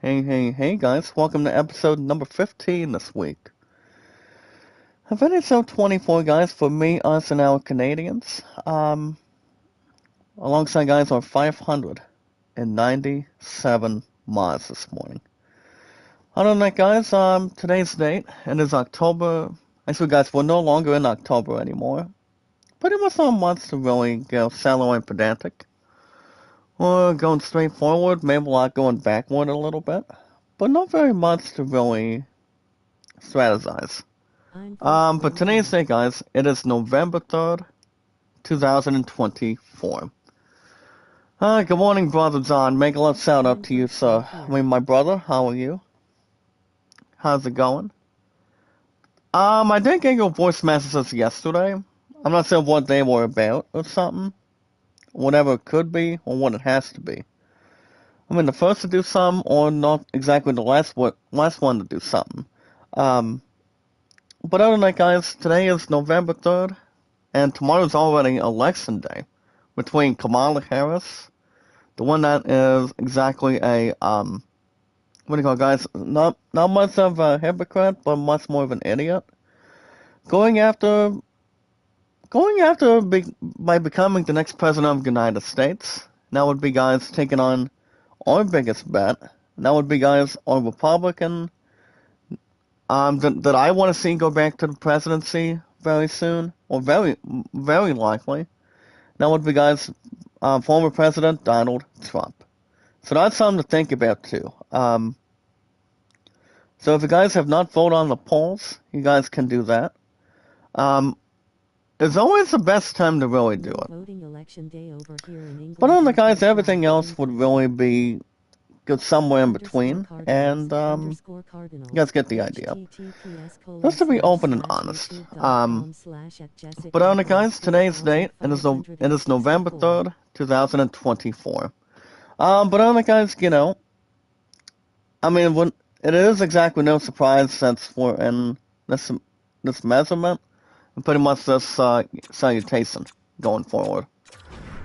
Hey guys, welcome to episode number 15 this week. Of episode 24 guys, for me, us, and our Canadians. Alongside guys are 597 miles this morning. Other than that guys, today's date, it is October. Actually guys, we're no longer in October anymore. Pretty much not months to really go shallow and pedantic. We're going straight forward, maybe a lot going backward a little bit. But not very much to really strategize. But today's day, guys, it is November 3rd, 2024. Good morning, Brother John. Make a love shout out to you, sir. My brother, how are you? How's it going? I did get your voice messages yesterday. I'm not sure what they were about or something. Whatever it could be, or what it has to be. I mean, the first to do something, or not exactly the last one to do something. But other than that, guys, today is November 3rd, and tomorrow's already election day between Kamala Harris, the one that is exactly a, what do you call it, guys, not much of a hypocrite, but much more of an idiot, by becoming the next president of the United States. That would be, guys, taking on our biggest bet. That would be, guys, our Republican, that I want to see go back to the presidency very soon, or very, very likely. That would be, guys, former President Donald Trump. So that's something to think about, too. So if you guys have not voted on the polls, you guys can do that. It's always the best time to really do it. But on the guys, everything else would really be good somewhere in between, and you guys get the idea. Just to be open and honest. But on the guys, today's date, it is November 3rd, 2024. But on the guys, I mean, it is exactly no surprise since we're in this measurement, and pretty much this salutation going forward.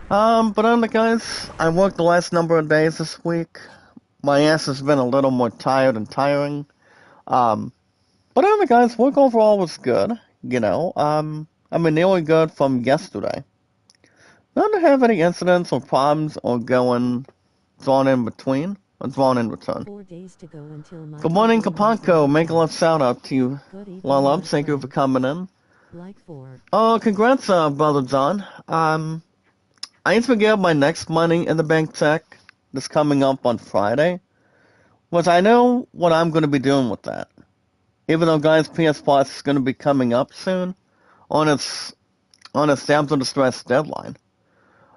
But on the guys, I worked the last number of days this week. My ass has been a little more tired and tiring. But on the guys, work overall was good. I mean, nearly good from yesterday. Not to have any incidents or problems or going drawn in between. Or drawn in return. Good morning, Kapanko. Make a love shout out to you. Love, thank you for coming in. Oh, congrats, Brother John. I need to get my next money in the bank check that's coming up on Friday. Which I know what I'm going to be doing with that. Even though, guys, PS Plus is going to be coming up soon on its Stamps of Distress deadline.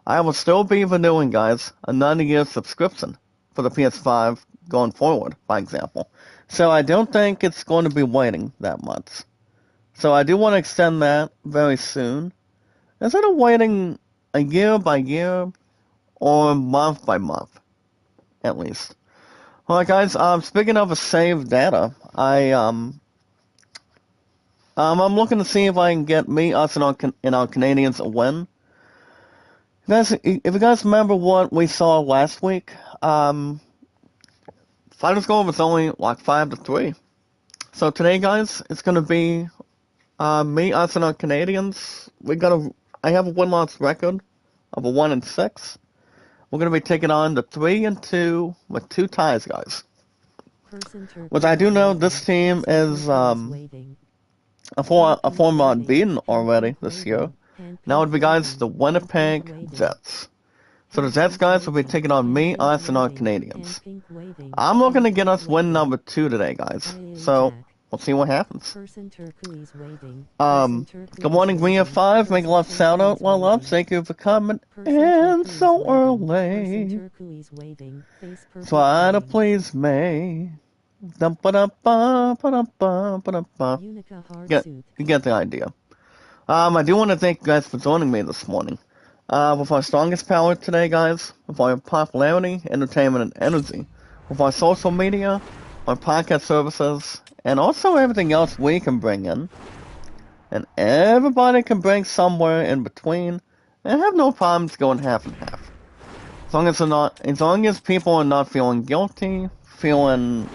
I will still be renewing, guys, a 90-year subscription for the PS5 going forward, by example. So I don't think it's going to be waiting that much. So I do want to extend that very soon. Instead of waiting a year by year or month by month, at least. Alright guys, speaking of a saved data, I'm looking to see if I can get us and our Canadians a win. If you guys remember what we saw last week, final score was only like 5-3. So today, guys, it's gonna be me, us, and our Canadians. I have a win-loss record of a 1-6. We're gonna be taking on the 3-2 with 2 ties, guys. Which I do know this team is a former unbeaten already this year. Now would be, guys, the Winnipeg Jets. So the Jets, guys, will be taking on me, us, and our Canadians. I'm looking to get us win number 2 today, guys. So we'll see what happens. Good morning, we have 5. Make a love shout out. Love, thank you for coming in so early. Try to please me. You get the idea. I do want to thank you guys for joining me this morning. With our strongest power today, guys, with our popularity, entertainment, and energy, with our social media, our podcast services, and also everything else we can bring in. And everybody can bring somewhere in between, and have no problems going half and half. As long as people are not feeling guilty feeling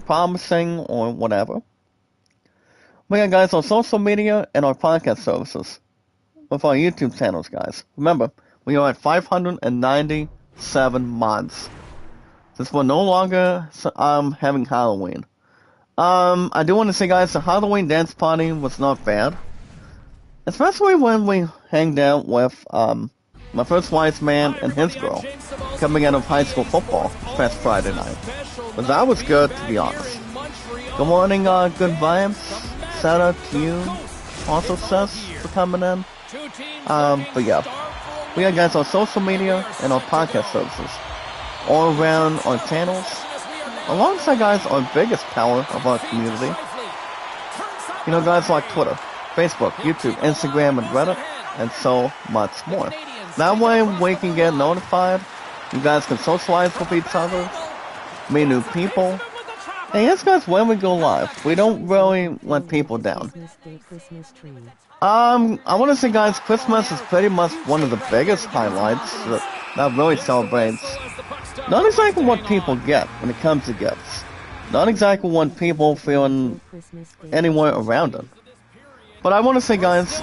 promising or whatever. We got guys on social media and our podcast services with our YouTube channels, guys. Remember, we are at 597 mods. Since we're no longer having Halloween. I do want to say, guys, the Halloween dance party was not bad. Especially when we hanged out with my first wise man and his girl coming out of high school football this past Friday night. But that was good, to be honest. Good morning, good vibes. Shout out to you, also Seth, for coming in. But yeah, we got guys on social media and on podcast services all around our channels, alongside guys our biggest power of our community. You know, guys like Twitter, Facebook, YouTube, Instagram, and Reddit, and so much more. That way we can get notified, you guys can socialize with each other, meet new people. And yes, guys, when we go live, we don't really let people down. I want to say, guys, Christmas is pretty much one of the biggest highlights that really celebrates not exactly what people get when it comes to gifts. Not exactly what people feeling anywhere around it. But I want to say, guys,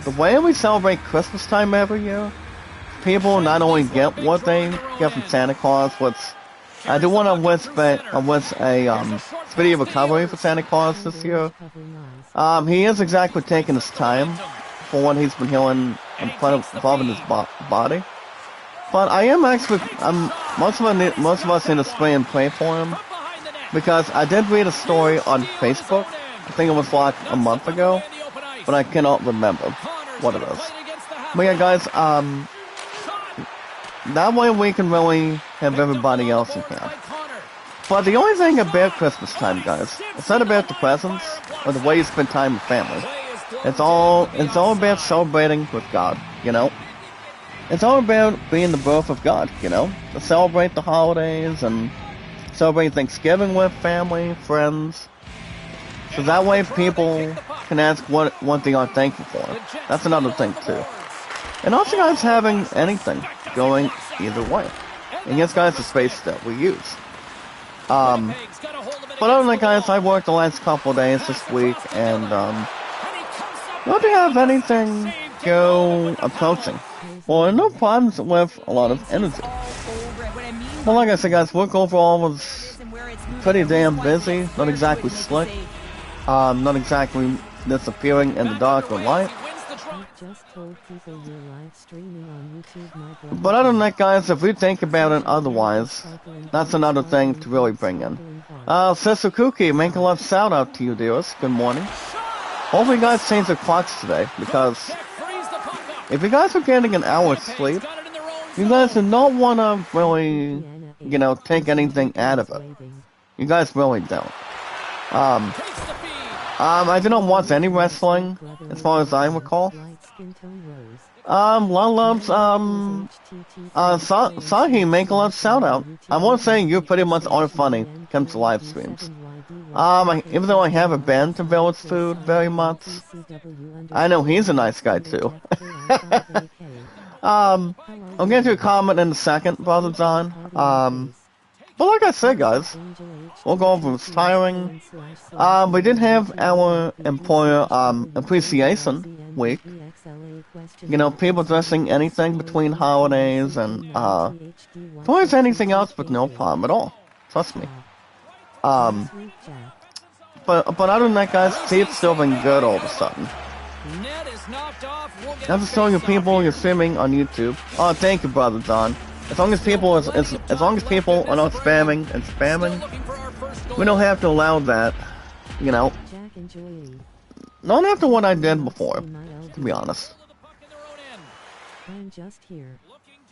the way we celebrate Christmas time every year, people not only get what they get from Santa Claus, which I do want to wish a speedy recovery for Santa Claus this year. He is exactly taking his time for what he's been healing involving his body. But I am actually, most of us need to spray and pray for him, because I did read a story on Facebook. I think it was like a month ago, but I cannot remember what it is. But yeah, guys, that way we can really have everybody else in here. But the only thing about Christmas time, guys, it's not about the presents or the way you spend time with family. It's all about celebrating with God, you know? It's all about being the birth of God, you know? To celebrate the holidays and celebrate Thanksgiving with family, friends. So that way people can ask what they are thankful for. That's another thing, too. And also, guys, having anything going either way. And yes, guys, the space that we use. But other than that, guys, I worked the last couple of days this week, and don't have anything go approaching. Well, no problems with a lot of energy. Well, like I said, guys, work overall was pretty damn busy. Not exactly slick. Not exactly disappearing in the dark or light. But other than that, guys, if we think about it otherwise, that's another thing to really bring in. Sister Cookie, make a love shout out to you, dearest. Good morning. Hopefully you guys change the clocks today, because if you guys are getting an hour's sleep, you guys do not want to really, you know, take anything out of it. You guys really don't. I did not watch any wrestling, as far as I recall. Sahi, make a love shout out. I want to say you pretty much are funny when it comes to live streams. Even though I haven't been to Village Food very much, I know he's a nice guy too. I'll get to a comment in a second, Brother John. But like I said, guys, we'll go over retiring. We did have our employer appreciation week. You know, people dressing anything between holidays and towards anything else, but no problem at all. Trust me. But other than that, guys, see, it's still been good all of a sudden. I'm just telling you, people, you're streaming on YouTube. Oh, thank you, Brother John. As long as people are not spamming and spamming, we don't have to allow that, you know. Not after what I did before, to be honest.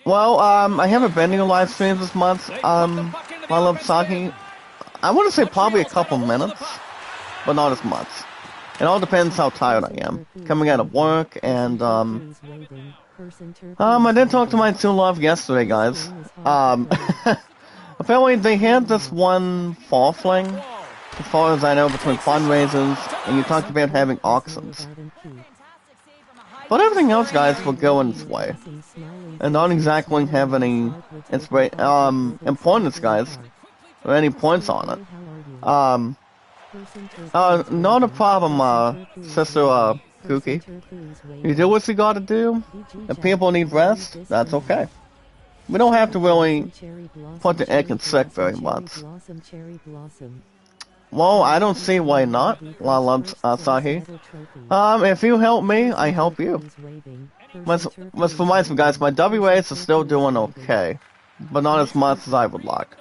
Well, I haven't been to live streams this month. I love Saki. I want to say probably a couple minutes, but not as much. It all depends how tired I am. Coming out of work, and I did talk to my true love yesterday, guys. Apparently they had this one fall fling, as far as I know, between fundraisers, and you talked about having auctions. But everything else, guys, will go in its way. And not exactly have any importance, guys, or any points on it. Not a problem, Sister, Cookie. You do what you gotta do. If people need rest, that's okay. We don't have to really put the egg in sick very much. Well, I don't see why not, Sahi. If you help me, I help you. Let's remind you guys, my WAs are still doing okay, but not as much as I would like.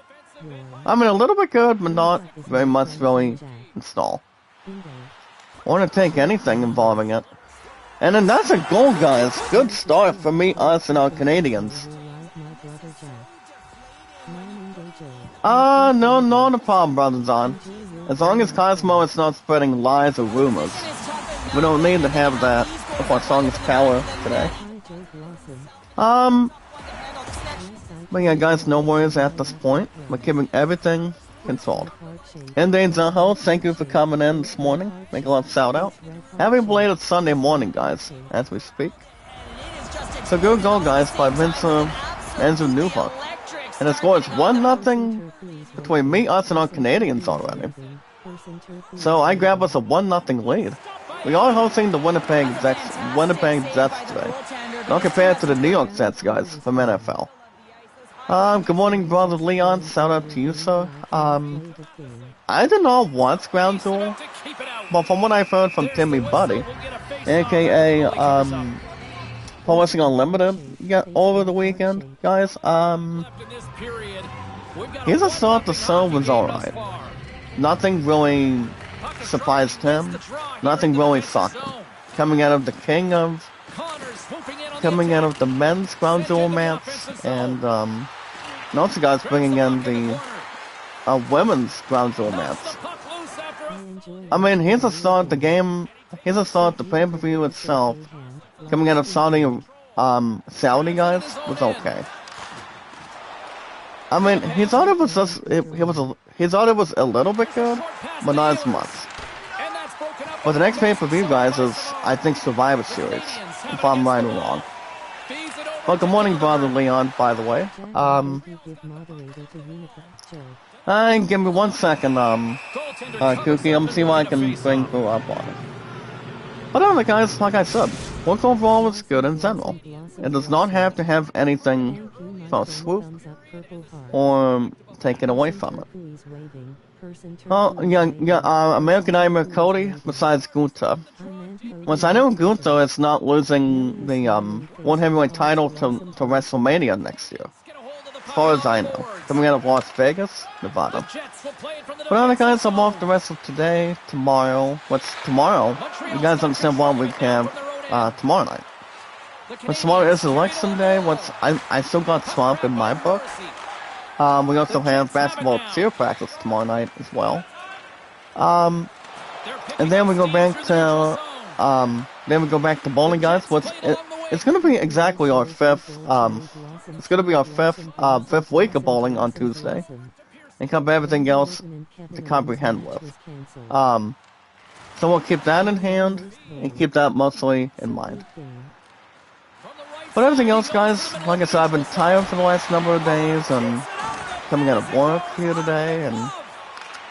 I mean, a little bit good, but not very much really install. I want to take anything involving it. And then that's a goal, guys. Good start for me, us, and our Canadians. No, not a problem, Brother Zon. As long as Cosmo is not spreading lies or rumors. We don't need to have that if our song is power today. But yeah, guys, no worries at this point. We're keeping everything controlled. And Zaho, thank you for coming in this morning. Make a lot of shout out. Happy belated Sunday morning, guys, as we speak. So good goal, guys, by Enzo Newhook. And the score is 1-0 between me, us, and our Canadians already. So I grab us a 1-0 lead. We are hosting the Winnipeg Jets today. Not compared to the New York Jets, guys, from NFL. Good morning, Brother Leon. Shout out to you, sir. I did not watch Ground Duel, but from what I've heard from Timmy Buddy, aka, Pro Wrestling Unlimited, over the weekend, guys, his assault to Soul was alright. Nothing really surprised him. Nothing really shocked him. Coming out of the men's Ground Duel match, and, also guys bringing in the women's Ground Duel match. I mean, here's a start the game, here's a start the pay-per-view itself. Coming out of Saudi, guys, was okay. I mean, he thought it was just, he thought it was a little bit good, but not as much. But the next pay-per-view, guys, is, I think, Survivor Series, if I'm right or wrong. Well, good morning, Brother Leon, by the way. Give me 1 second, Kookie, I'm see what I can bring you up on it. But anyway, guys, like I said, work overall is good in general. It does not have to have anything for swoop or take it away from it. American Nightmare Cody, besides Gunther. Once I know Gunther is not losing the World Heavyweight title to WrestleMania next year. As far as I know. Coming out of Las Vegas, Nevada. But other guys, I'm off the rest of today, tomorrow. What's tomorrow? You guys understand what we have tomorrow night. But tomorrow is election day. I still got Swamp in my book. We also have basketball cheer practice tomorrow night as well. And then we go back to bowling, guys. It's gonna be exactly our fifth week of bowling on Tuesday, and cover everything else to comprehend with. So we'll keep that in hand and keep that mostly in mind. But everything else, guys, like I said, I've been tired for the last number of days and coming out of work here today, and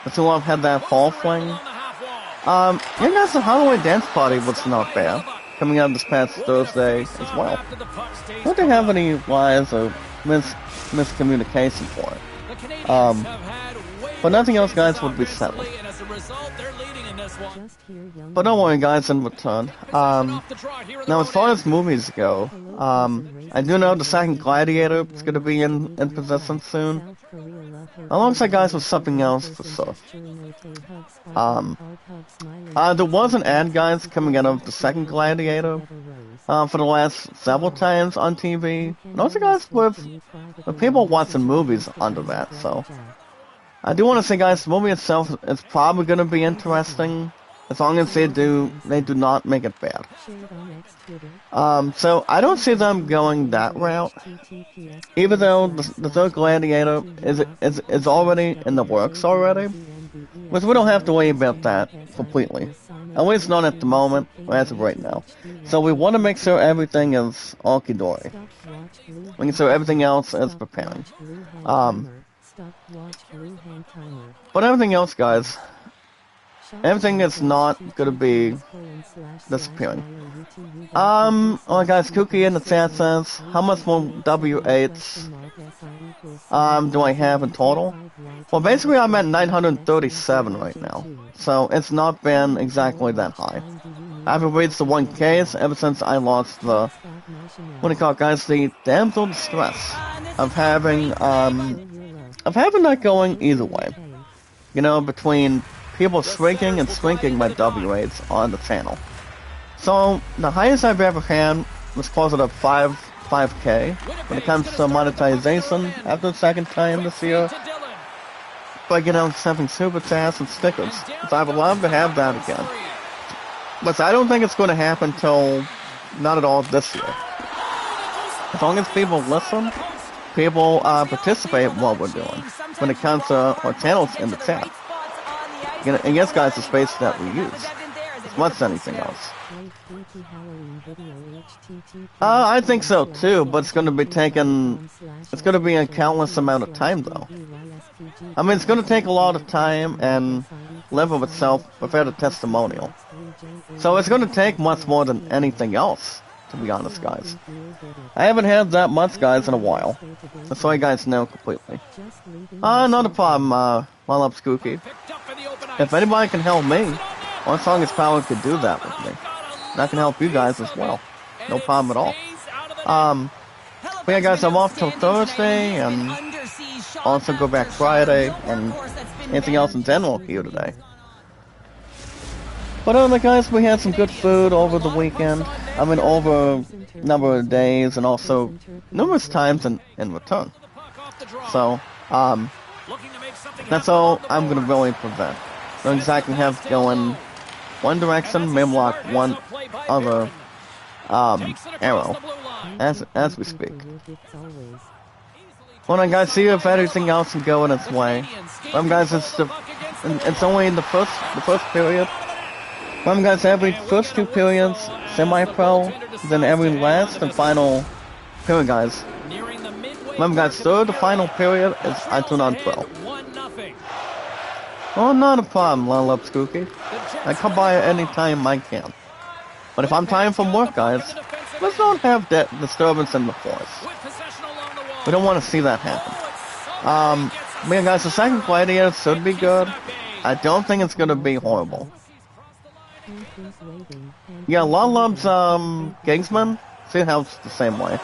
it's I've had that fall fling. Yeah, guys, the Halloween dance party was not bad. Coming out this past Thursday as well. Don't they have any lies or miscommunication for it? But nothing else, guys, would be settled. But don't worry, guys, in return. Now, as far as movies go, I do know the second Gladiator is going to be in position soon. Alongside, guys, with something else for sure. There was an ad, guys, coming out of the second Gladiator for the last several times on TV. And also, guys, with people watching movies under that, so. I do want to say, guys, the movie itself is probably going to be interesting, as long as they do not make it bad. So I don't see them going that route, even though the third Gladiator is already in the works already, which we don't have to worry about that completely. At least not at the moment, or as of right now. So we want to make sure everything is okie-dory. Making sure everything else is preparing. But everything else, guys, everything is not gonna be disappearing. Alright guys, Cookie in the chat says, how much more W8s do I have in total? Well, basically I'm at 937 right now, so it's not been exactly that high. I haven't reached the 1Ks ever since I lost the, what do you call it, guys, the damsel distress of having that going either way. You know, between people shrinking and shrinking my W8s on the channel. So, the highest I've ever had was closer to 5K when it comes to monetization after the second time this year. But, you know, having super chats and stickers. So I would love to have that again. But I don't think it's going to happen till not at all this year. As long as people listen, people participate in what we're doing when it comes to our channels in the chat. And yes, guys, the space that we use, as much as anything else. I think so too, but it's going to be a countless amount of time though. I mean, it's going to take a lot of time and live of itself without a testimonial. So it's going to take much more than anything else, to be honest, guys. I haven't had that much, guys, in a while. That's why you guys know completely. Not a problem, while up Skooky. If anybody can help me, One Strongest Power could do that with me. And I can help you guys as well. No problem at all. But yeah, guys, I'm off till Thursday, and also go back Friday, and anything else in general here today. But other guys, we had some good food over the weekend. I mean, over a number of days, and also numerous times in return. So, that's all I'm gonna really prevent. Don't exactly have to go in one direction, maybe lock one other arrow as we speak. Well, then, guys, see if anything else can go in its way. Guys, it's only in the first period. Guys, every first two periods, semi-pro, then every last and final period, guys. Remember, guys, third, the final period is I turn on pro. Oh, not a problem, Love Skooky. I come by any time I can. But if I'm tired from work, guys, let's not have that disturbance in the force. We don't want to see that happen. Yeah, guys, the second play here should be good. I don't think it's gonna be horrible. Yeah, Love's Gigsman, see how it's the same way.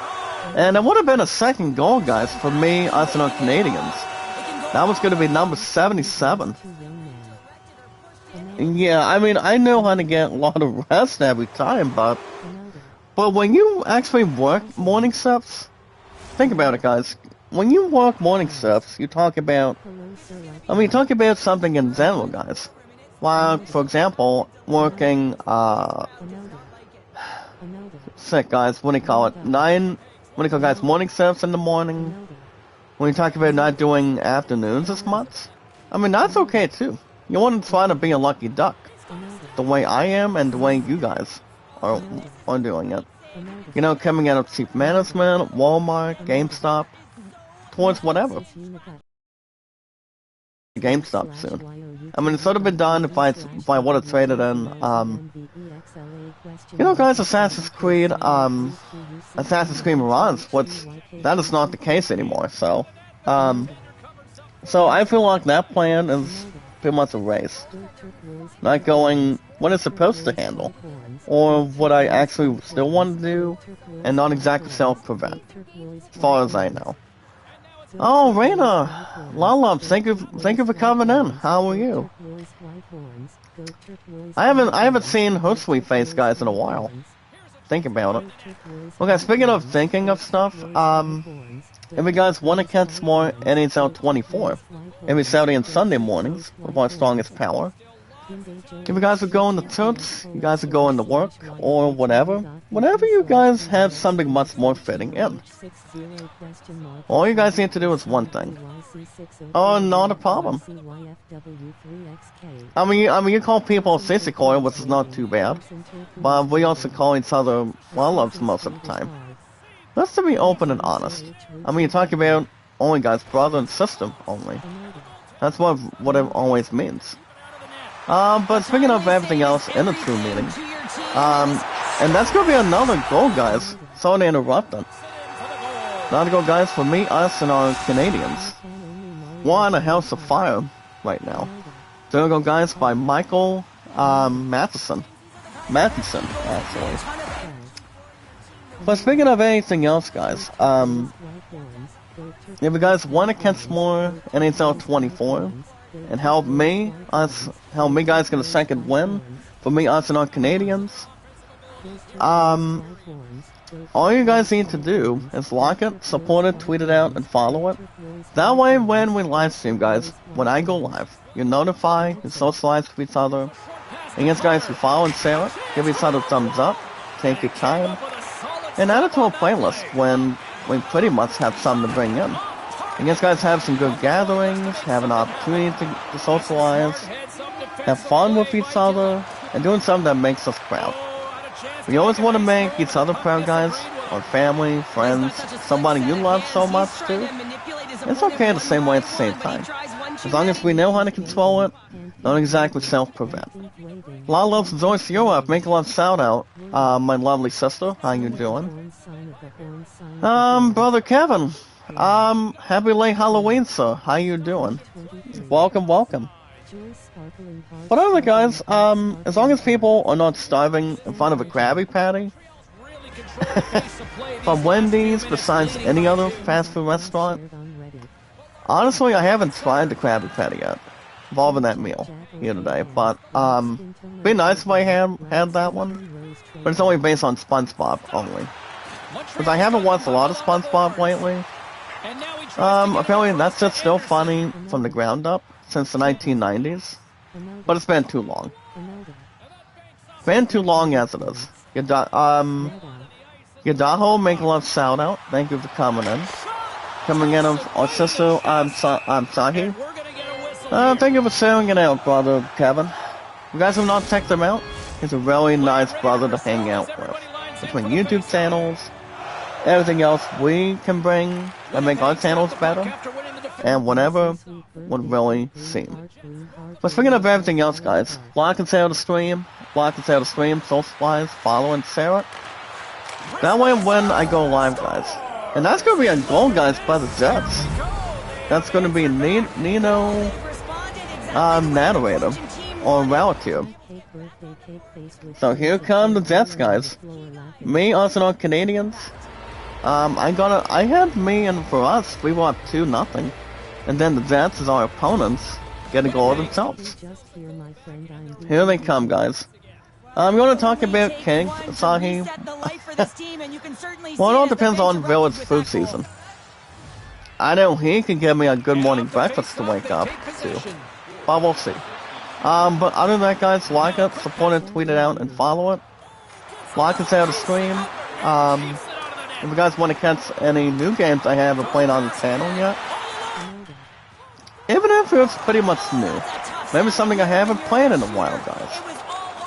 And it would have been a second goal, guys, for me, us and our Canadians. That was going to be number 77. Yeah, I mean, I know how to get a lot of rest every time, but when you actually work morning shifts, think about it, guys. When you work morning shifts, you talk about something in general, guys. Like, for example, working, sick, guys, what do you call it? Guys, morning shifts in the morning. When you talk about not doing afternoons as much, I mean, that's okay too. You want to try to be a lucky duck, the way I am and the way you guys are doing it. You know, coming out of cheap management, Walmart, GameStop, towards whatever. GameStop soon. I mean, it's sort of been done if I would have traded in, you know, guys, Assassin's Creed Mirage, that is not the case anymore, so I feel like that plan is pretty much a race. Not going what it's supposed to handle, or what I actually still want to do, and not exactly self-prevent, as far as I know. Oh, Raina, Lala, thank you for coming in. How are you? I haven't seen her sweet face, guys, in a while. Think about it. Okay, speaking of thinking of stuff, if you guys want to catch more NHL 24 every Saturday and Sunday mornings with our Strongest Power, if you guys are going to church, you guys are going to work, or whatever you guys have something much more fitting in. All you guys need to do is one thing. Oh, not a problem. I mean, you call people Sissikoi, which is not too bad, but we also call each other Loves most of the time. Let's to be open and honest. I mean, you talk about only, guys. Brother and sister only. That's what it always means. But speaking of everything else in a true meeting, and that's gonna be another goal, guys. Sorry to interrupt them. Another goal, guys, for me, us, and our Canadians. We're on a house of fire right now. There we go, guys, by Michael Matheson, actually. But speaking of anything else, guys, if you guys want to catch more NHL 24 and help me guys get a second win for me, us, and our Canadians, all you guys need to do is like it, support it, tweet it out, and follow it. That way, when we live stream, guys, when I go live, you notify, you socialize with each other. And yes, guys, you follow and share it, give each other a thumbs up, take your time, and add it to a playlist when we pretty much have something to bring in. And yes, guys, have some good gatherings, have an opportunity to socialize, have fun with each other, and doing something that makes us proud. We always want to make each other proud, guys, our family, friends, somebody you love so much too. It's okay the same way at the same time. As long as we know how to control it, not exactly self-prevent. A lot of love and joy to you up. Make a love shout out. My lovely sister, how you doing? Brother Kevin, happy late Halloween, sir. How you doing? Welcome, welcome. But other guys, as long as people are not starving in front of a Krabby Patty from Wendy's, besides any other fast food restaurant, honestly, I haven't tried the Krabby Patty yet, involving that meal here today. But be nice if I had that one, but it's only based on SpongeBob only, because I haven't watched a lot of SpongeBob lately. Apparently that's just still funny from the ground up since the 1990s, but it's been too long. Been too long as it is. Yadaho, make a love shout out. Thank you for coming in. Coming in of our sister, Sahi. Thank you for sharing it out, brother Kevin. You guys have not checked him out? He's a really nice brother to hang out with. Between YouTube channels, everything else we can bring and make our channels better, and whatever would really seem. But speaking of everything else, guys, like and share the stream, socialize, follow and share it. That way when I go live, guys. And that's going to be a goal, guys, by the Jets. That's going to be Nino, narrator, or relative. So here come the Jets, guys. Me, us, and our Canadians. I had me, and for us, we were up 2-0. And then the Jets, as our opponents, get a goal themselves. Here they come, guys. I'm going to talk about King, Sahi. Well, it all depends on Village food season. I know he can give me a good morning breakfast to wake up to, but we'll see. But other than that, guys, like it, support it, tweet it out, and follow it. Like and share the stream. If you guys want to catch any new games I haven't played on the channel yet, even if it's pretty much new, maybe something I haven't played in a while, guys.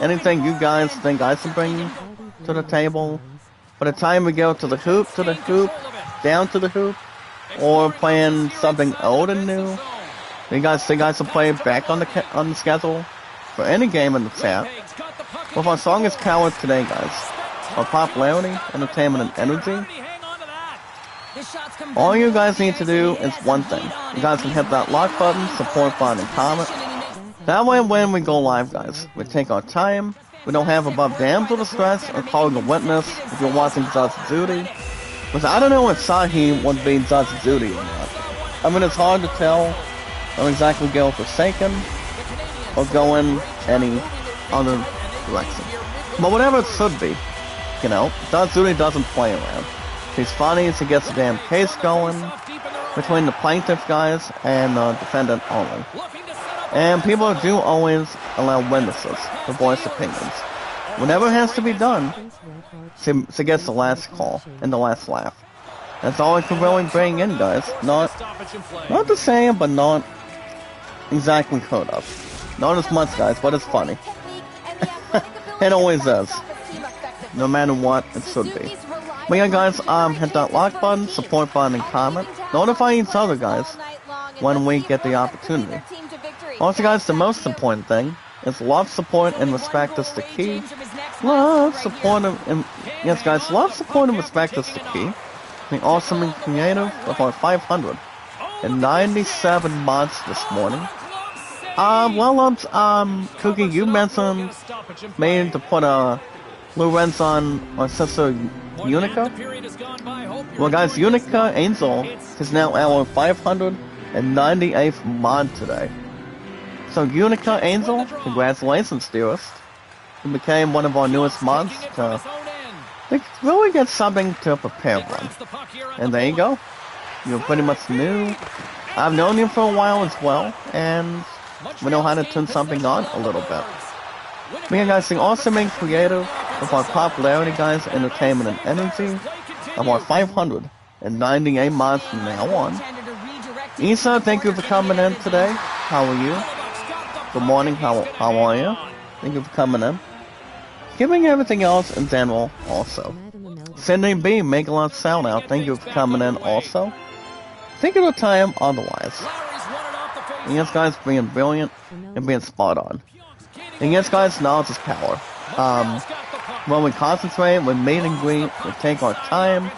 Anything you guys think I should bring to the table? By the time we go to the hoop, down to the hoop, or playing something old and new, you guys think I should play back on the schedule for any game in the chat? With our strongest power today, guys, our popularity, entertainment, and energy. All you guys need to do is one thing. You guys can hit that like button, support button, and comment. That way when we go live, guys, we take our time. We don't have above dams of the stress or calling a witness if you're watching Judge Judy. Because I don't know if Sahi would be Judge Judy or not. I mean, it's hard to tell. I don't exactly go Forsaken or go in any other direction. But whatever it should be, you know, Judge Judy doesn't play around. She's funny, she gets the damn case going between the plaintiff guys and the defendant only. And people do always allow witnesses to voice opinions. Whenever it has to be done, she gets the last call and the last laugh. That's all I can really bring in, guys. Not the same, but not exactly heard of. Not as much, guys, but it's funny. It always is. No matter what, it should be. But yeah, guys, hit that like button, support button, and comment. Notify each other, guys, when we get the opportunity. Also, guys, the most important thing is love, support, and respect is the key. Love, support, and yes, guys, love, support, and respect is the key. The awesome and creative of our 597 mods this morning. Cookie, you mentioned maybe to put Lorenz on our sister Unica. Well, guys, Unica Angel is now our 598th mod today. So, Unica Angel, congratulations, dearest. You became one of our newest mods to really get something to prepare for. And there you go. You're pretty much new. I've known you for a while as well, and we know how to turn something on a little bit. We are guys, the awesome and creative of our popularity, guys, entertainment and energy of our 598 mods from now on. Isa, thank you for coming in today. How are you? Good morning, how are you? Thank you for coming in. Giving everything else in general also. Sydney B, make a lot of sound out. Thank you for coming in also. Think of the time otherwise. And yes, guys, being brilliant and being spot on. And yes, guys, knowledge is power. When we concentrate, we meet and greet, we take our time.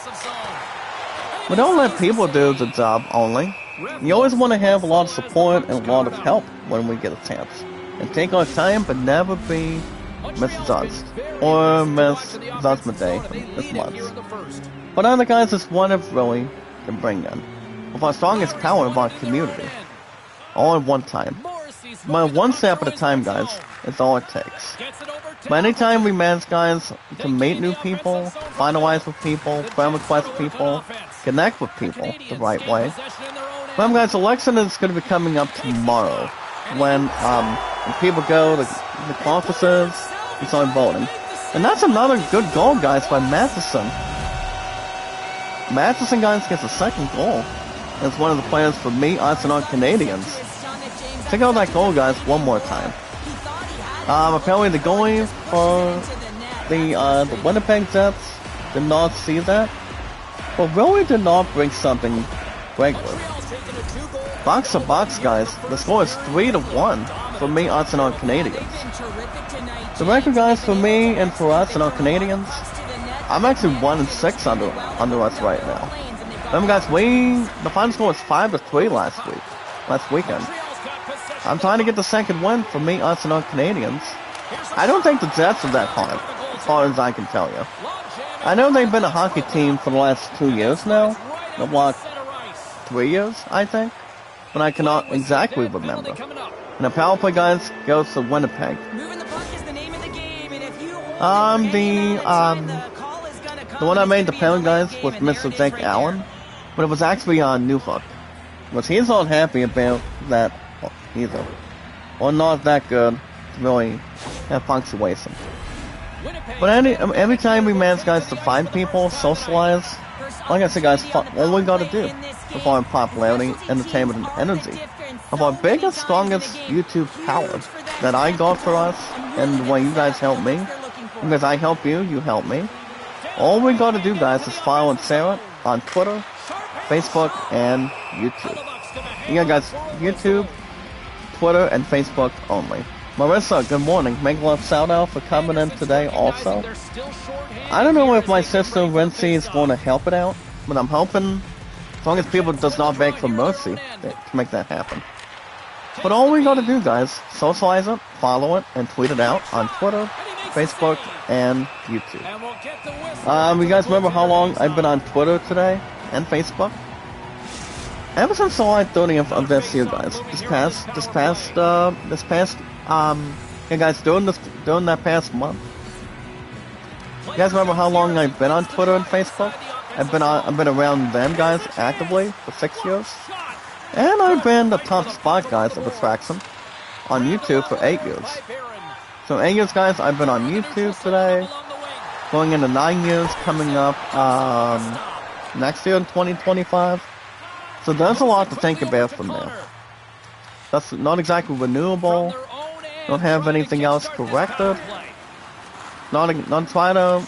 We don't let people do the job only. You always want to have a lot of support and a lot of help when we get a chance. And take our time, but never be misjudged. Or miss Judgment Day this month. But other guys, it's one of really to bring in. With our strongest power of our community. All at one time. But one step at a time, guys, is all it takes. But anytime we manage, guys, to meet new people, finalize with people, friend request people, connect with people the right way. Well, guys, election is going to be coming up tomorrow. When people go to the offices and start voting. And that's another good goal, guys, by Matheson. Matheson, guys, gets a second goal. It's one of the players for me, us, and our Canadians. Check out that goal, guys, one more time. Apparently the goalie for the Winnipeg Jets did not see that. But really did not bring something regular. Box to box, guys, the score is 3-1 for me, us, and our Canadians. The record, guys, for me and for us and our Canadians, I'm actually 1-6 under us right now. Remember, guys, the final score was 5-3 last weekend. I'm trying to get the second win for me, us, and our Canadians. I don't think the Jets are that hard, as far as I can tell you. I know they've been a hockey team for the last 2 years now. The last 3 years, I think. But I cannot exactly remember. And the power play, guys, goes to Winnipeg. The one I made the penalty, guys, was Mr. Jake Allen. But it was actually on Newhook. But he's not happy about that either. Or not that good to really have punctuation. But every time we manage, guys, to find people, socialize, like I said, guys, all we gotta do with our popularity, entertainment, and energy, of our biggest, strongest YouTube power that I got for us, and the way you guys help me, because I help you, you help me. All we gotta do, guys, is follow Sarah on Twitter, Facebook, and YouTube. Yeah, guys, YouTube, Twitter, and Facebook only. Marissa, good morning. Make love shout out for coming in today also. I don't know if my sister Rincy is going to help it out, but I'm hoping, as long as people does not beg for mercy, to make that happen. But all we gotta do, guys, socialize it, follow it, and tweet it out on Twitter, Facebook, and YouTube. You guys remember how long I've been on Twitter today and Facebook? Ever since July 30th of this year, guys. Yeah, guys, during that past month. You guys remember how long I've been on Twitter and Facebook? I've been around them, guys, actively for 6 years. And I've been the top spot, guys, of attraction on YouTube for 8 years. So 8 years, guys, I've been on YouTube today. Going into 9 years coming up next year in 2025. So there's a lot to think about from there. That's not exactly renewable. Don't have anything else corrected. not trying to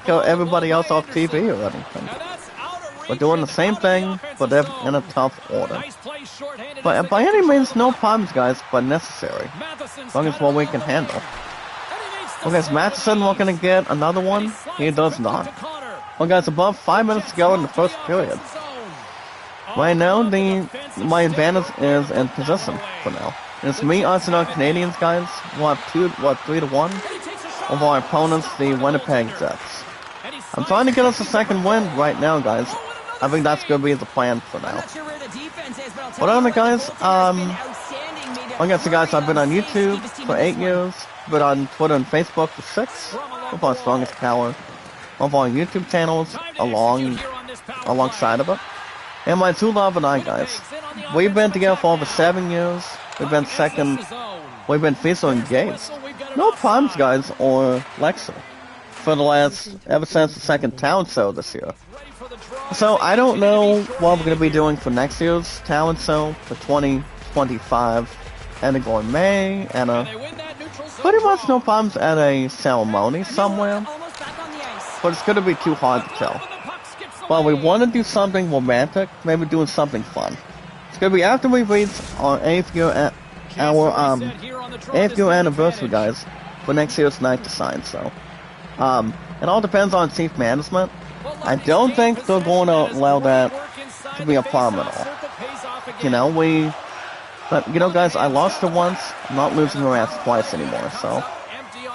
kill everybody else off TV or anything. We're doing the same thing, but they're in a tough order. But by any means, no problems, guys, but necessary. As long as what we can handle. Okay, is Matheson looking to get another one? He does not. Well, guys, above 5 minutes to go in the first period. Right now, my advantage is in possession for now. It's me, us, and our Canadians, guys. We'll have 3-1 over our opponents, the Winnipeg Jets. I'm trying to get us a second win right now, guys. I think that's going to be the plan for now. But other guys, I guess, guys, I've been on YouTube for 8 years, been on Twitter and Facebook for 6, with our strongest power, of our YouTube channels alongside of it. And my true love and I, guys. We've been together for over 7 years. We've been physically engaged. No problems, guys, or Lexer. For the ever since the second talent show this year. So I don't know what we're going to be doing for next year's talent show for 2025. And a gourmet, and pretty much no problems at a ceremony somewhere. But it's going to be too hard to tell. Well, we want to do something romantic, maybe doing something fun. It's going to be after we reach our 8th year anniversary, guys, for next year's night to sign, so. It all depends on chief management. I don't think they're going to allow that to be a problem at all. But, guys, I lost her once. I'm not losing her ass twice anymore, so.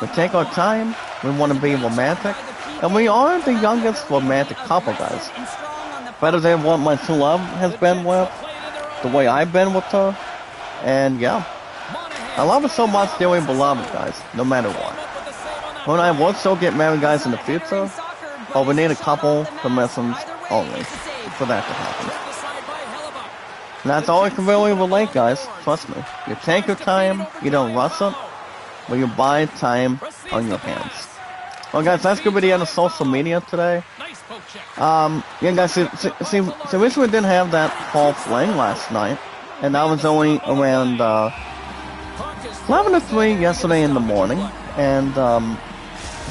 We take our time. We want to be romantic. And we are the youngest romantic couple, guys. Better than what my true love has been with. The way I've been with her. And, yeah. I love her so much, dearly beloved, guys. No matter what. Her and I will still get married, guys, in the future. But we need a couple permissions only for that to happen. And that's all I can really relate, guys. Trust me. You take your time, you don't rush it, but you buy time on your hands. Well, guys, that's gonna be the end of social media today. Yeah, guys, see, recently we didn't have that fall fling last night, and that was only around 11 to 3 yesterday in the morning, and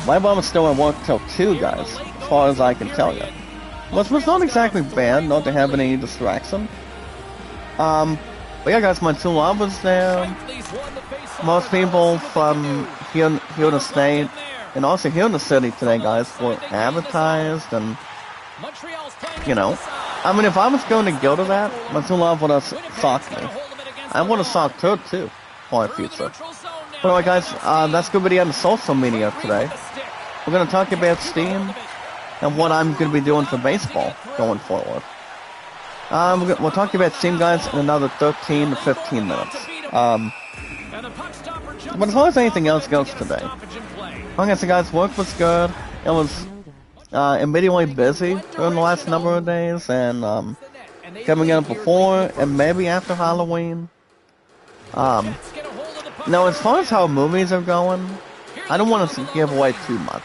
my mom was still at work till 2, guys, as far as I can tell you. Which was not exactly bad, not to have any distraction. But yeah, guys, my true love was there. Most people from here in the state, and also here in the city today, guys, were advertised, and, I mean, if I was going to go to that, my true love would have socked me. I would have socked her, too, for our future. But anyway, guys, that's going to be the end of social media today. We're going to talk about Steam, and what I'm going to be doing for baseball going forward. We'll talk about Steam, guys, in another 13 to 15 minutes. But as far as anything else goes today, like I said, guys, work was good. It was immediately busy during the last number of days, and coming in before and maybe after Halloween. Now, as far as how movies are going, I don't want to give away too much.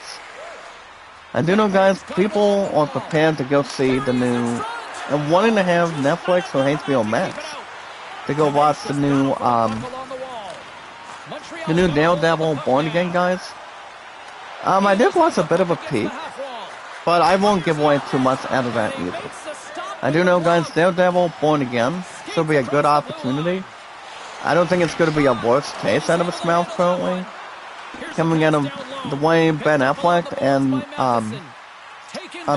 I do know, guys, people are prepared to go see the new, and wanting to have Netflix or HBO Max to go watch the new Daredevil Born Again, guys. I did watch a bit of a peek, but I won't give away too much out of that either. I do know, guys, Daredevil Born Again should be a good opportunity. I don't think it's going to be a worse taste out of its mouth currently. Coming out of the way Ben Affleck and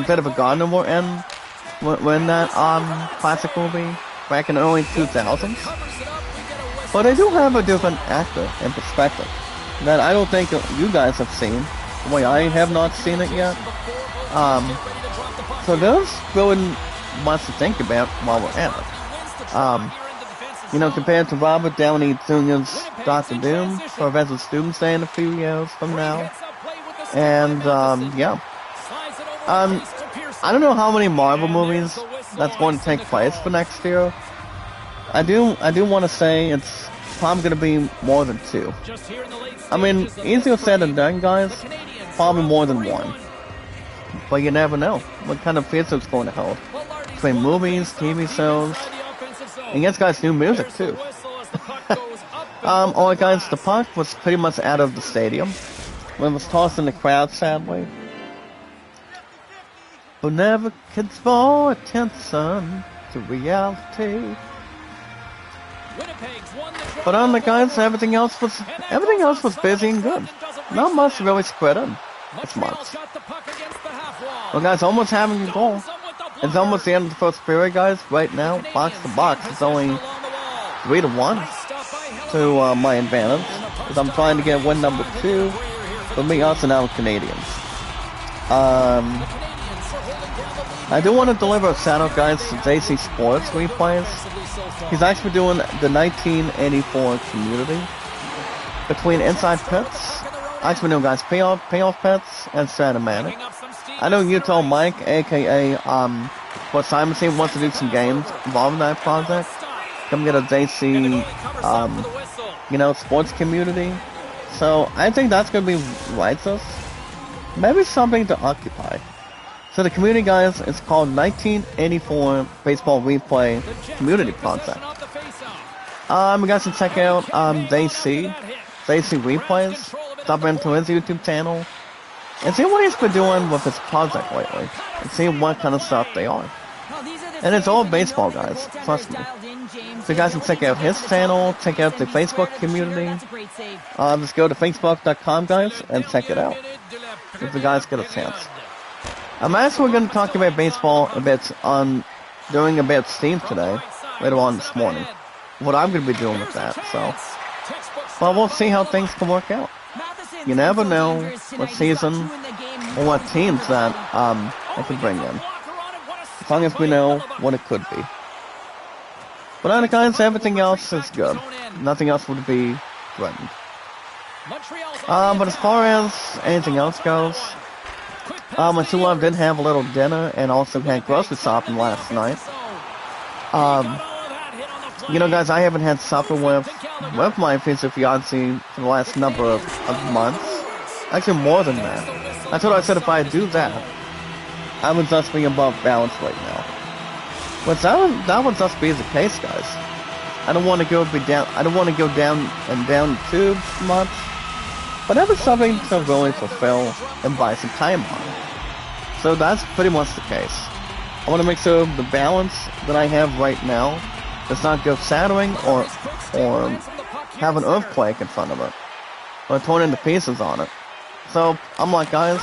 Bit of a Gardener were in when that classic movie back in the early 2000s. But I do have a different actor in perspective that I don't think you guys have seen, the way I have not seen it yet. So there's really much to think about while we're at it. Compared to Robert Downey Jr.'s Dr. Doom for Avengers Doomsday in a few years from now. And, yeah. I don't know how many Marvel movies that's going to take place for next year. I do want to say it's probably going to be more than 2. I mean, easier said than done, guys. Probably more than 1. But you never know what kind of future it's going to hold. Between movies, TV shows, and yes, guys, new music too. Alright, guys, the puck was pretty much out of the stadium. when it was tossed in the crowd, sadly. But never kids more attention to reality. But on the guys, everything else was busy and good. Not much really spread in this month. Well, guys, almost having a goal. It's almost the end of the first period, guys. Right now, box to box, it's only 3-1 to my advantage. Because I'm trying to get win number 2 for me, us, and our Canadians. I do want to deliver a shout out, guys, to JC Sports replays. He's actually doing the 1984 community between Inside Pits, actually no guys, Payoff Pits, and Stratomatic. I know Utah Mike, aka what Simon team wants to do some games involved in that project. Come get a JC sports community. So I think that's gonna be righteous. Maybe something to occupy. So the community, guys, is called 1984 Baseball Replay Community Project. You guys can check out JC Replays. Stop into his YouTube channel and see what he's been doing with his project lately, and see what kind of stuff they are. And it's all baseball, guys. Trust me. So you guys can check out his channel, check out the Facebook community. Just go to facebook.com, guys, and check it out if you guys get a chance. I'm actually going to talk about baseball a bit during a bit of Steam today, later on this morning. What I'm going to be doing with that, so. Well, we'll see how things can work out. You never know what season or what teams that I could bring in. As long as we know what it could be. But on the guys, everything else is good. Nothing else would be threatened. But as far as anything else goes, my two love did have a little dinner and also had grocery shopping last night. You know, guys, I haven't had supper with my future fiancé for the last number of months. Actually, more than that. That's what I said. If I do that, I would just be above balance right now. But that would just be the case, guys. I don't want to go down. I don't want to go down too much. But having something to really fulfill and buy some time on. So that's pretty much the case. I want to make sure the balance that I have right now does not go shattering or have an earthquake in front of it, or torn into pieces on it. So I'm like, guys,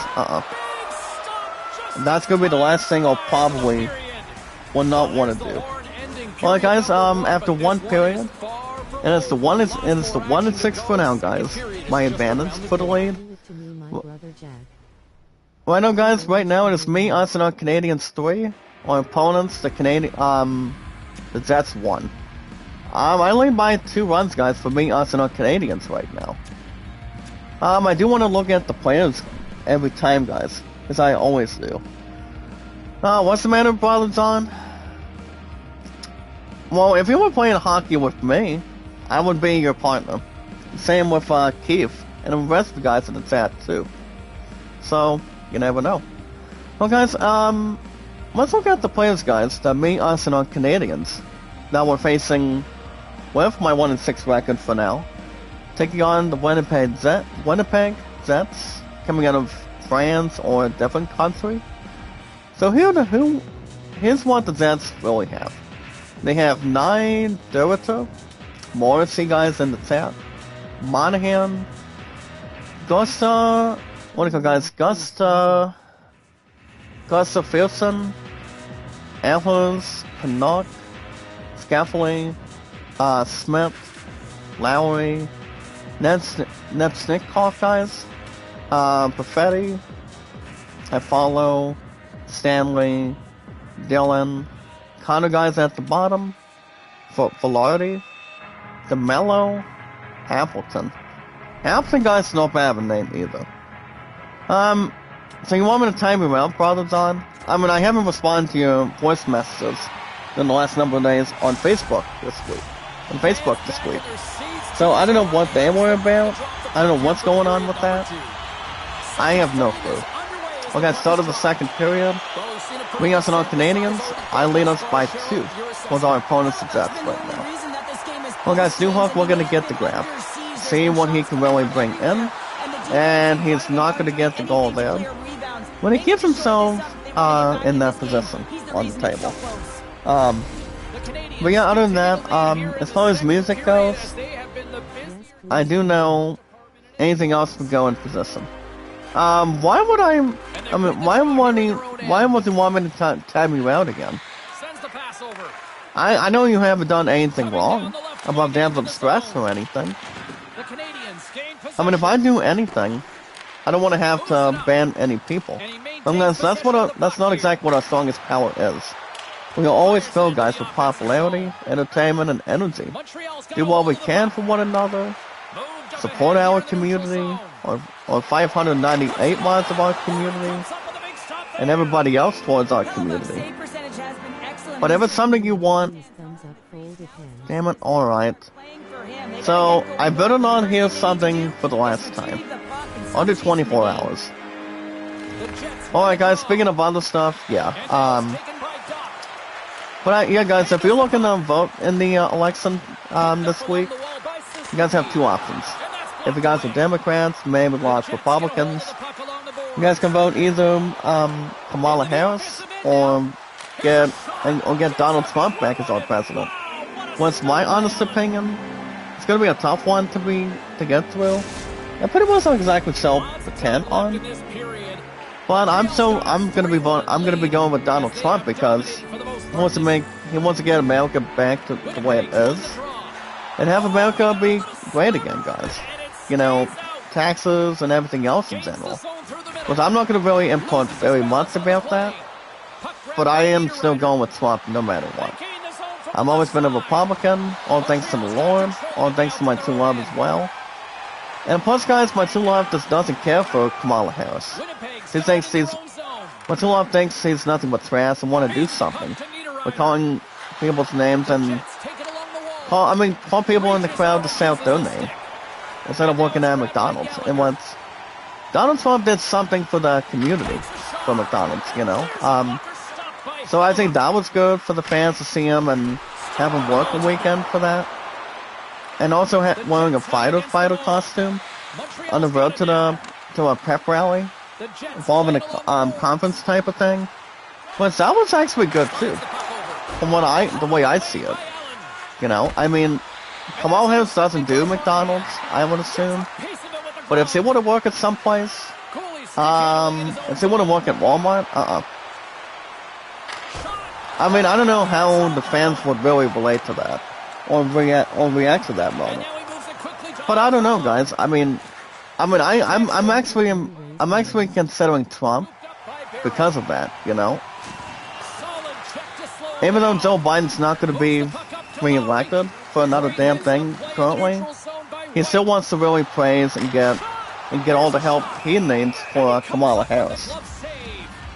that's gonna be the last thing I'll probably will not want to do. Well, guys, after one period, and it's the 1-6 for now, guys. My advantage for the lead. Well, I know, guys. Right now it is me, us, and our Canadians 3. Our opponents, the Jets 1. I lead by 2 runs, guys, for me, us, and our Canadians right now. I do want to look at the players every time, guys, as I always do. What's the matter, Brother John? Well, if you were playing hockey with me, I would be your partner. Same with Keith and the rest of the guys in the chat too. So you never know. Well, guys, let's look at the players, guys, that me, us, and our Canadians that we're facing with my 1-6 record for now, taking on the Winnipeg Jets, coming out of France or a different country. So here's what the Jets really have. They have 9 Derriter, Morrissey, guys, in the chat, Monahan, Gusta Filson, Evans, Canuck, Scaffolding, Smith, Lowry, Nepsnikov, guys, Perfetti, Afalo, Stanley, Dylan, Connor, guys, at the bottom, Velarde, DeMello, Appleton. Appleton, guys, is not bad of a name either. So you want me to time you out, Brother John? I mean, I haven't responded to your voice messages in the last number of days on Facebook this week. So I don't know what they were about. I don't know what's going on with that. I have no clue. Okay, I started the second period. We us and our Canadians, I lead us by 2 with our opponents, the Jets, right now. Well, guys, Newhawk, we're going to get the grab. See what he can really bring in. and he's not going to get the goal there. When he keeps himself in that position on the table. But yeah, other than that, as far as music goes, I do know anything else would go in position. Why would I mean, why would you want me to tab you out again? I know you haven't done anything wrong about damn stress or anything. I mean, if I do anything, I don't want to have to ban any people. Unless that's not exactly what our strongest power is. We will always fill guys with popularity, entertainment, and energy. Do what we can for one another, support our community, or 598 miles of our community, and everybody else towards our community. But if it's something you want, damn it, alright. So, I better not hear something for the last time. Under 24 hours. Alright guys, speaking of other stuff, yeah, yeah guys, if you're looking to vote in the election this week, you guys have two options. If you guys are Democrats, maybe lots of Republicans, you guys can vote either Kamala Harris or get Donald Trump back as our president. What's my honest opinion? It's gonna be a tough one to get through. I pretty much not exactly self-content on. But I'm gonna be going with Donald Trump because he wants to get America back to the way it is. And have America be great again, guys. You know, taxes and everything else in general. But I'm not gonna really input very much about that. But I am still going with Trump no matter what. I've always been a Republican, all thanks to the Lord, all thanks to my true love as well. And plus, guys, my true love just doesn't care for Kamala Harris. My true love thinks he's nothing but trash and want to do something. By calling people's names and call people in the crowd to shout their name instead of working at McDonald's. And once Donald Trump did something for the community for McDonald's, you know. So I think that was good for the fans to see him and have him work the weekend for that. And also wearing a fighter costume on the road to a pep rally involving a conference type of thing. But that was actually good too, from the way I see it. You know, I mean, Kamala Harris doesn't do McDonald's, I would assume. But if they want to work at some place, if they want to work at Walmart, I mean, I don't know how the fans would really relate to that, or react to that moment. But I don't know, guys. I'm actually considering Trump because of that, you know. Even though Joe Biden's not going to be re-elected for another damn thing currently, he still wants to really praise and get all the help he needs for Kamala Harris.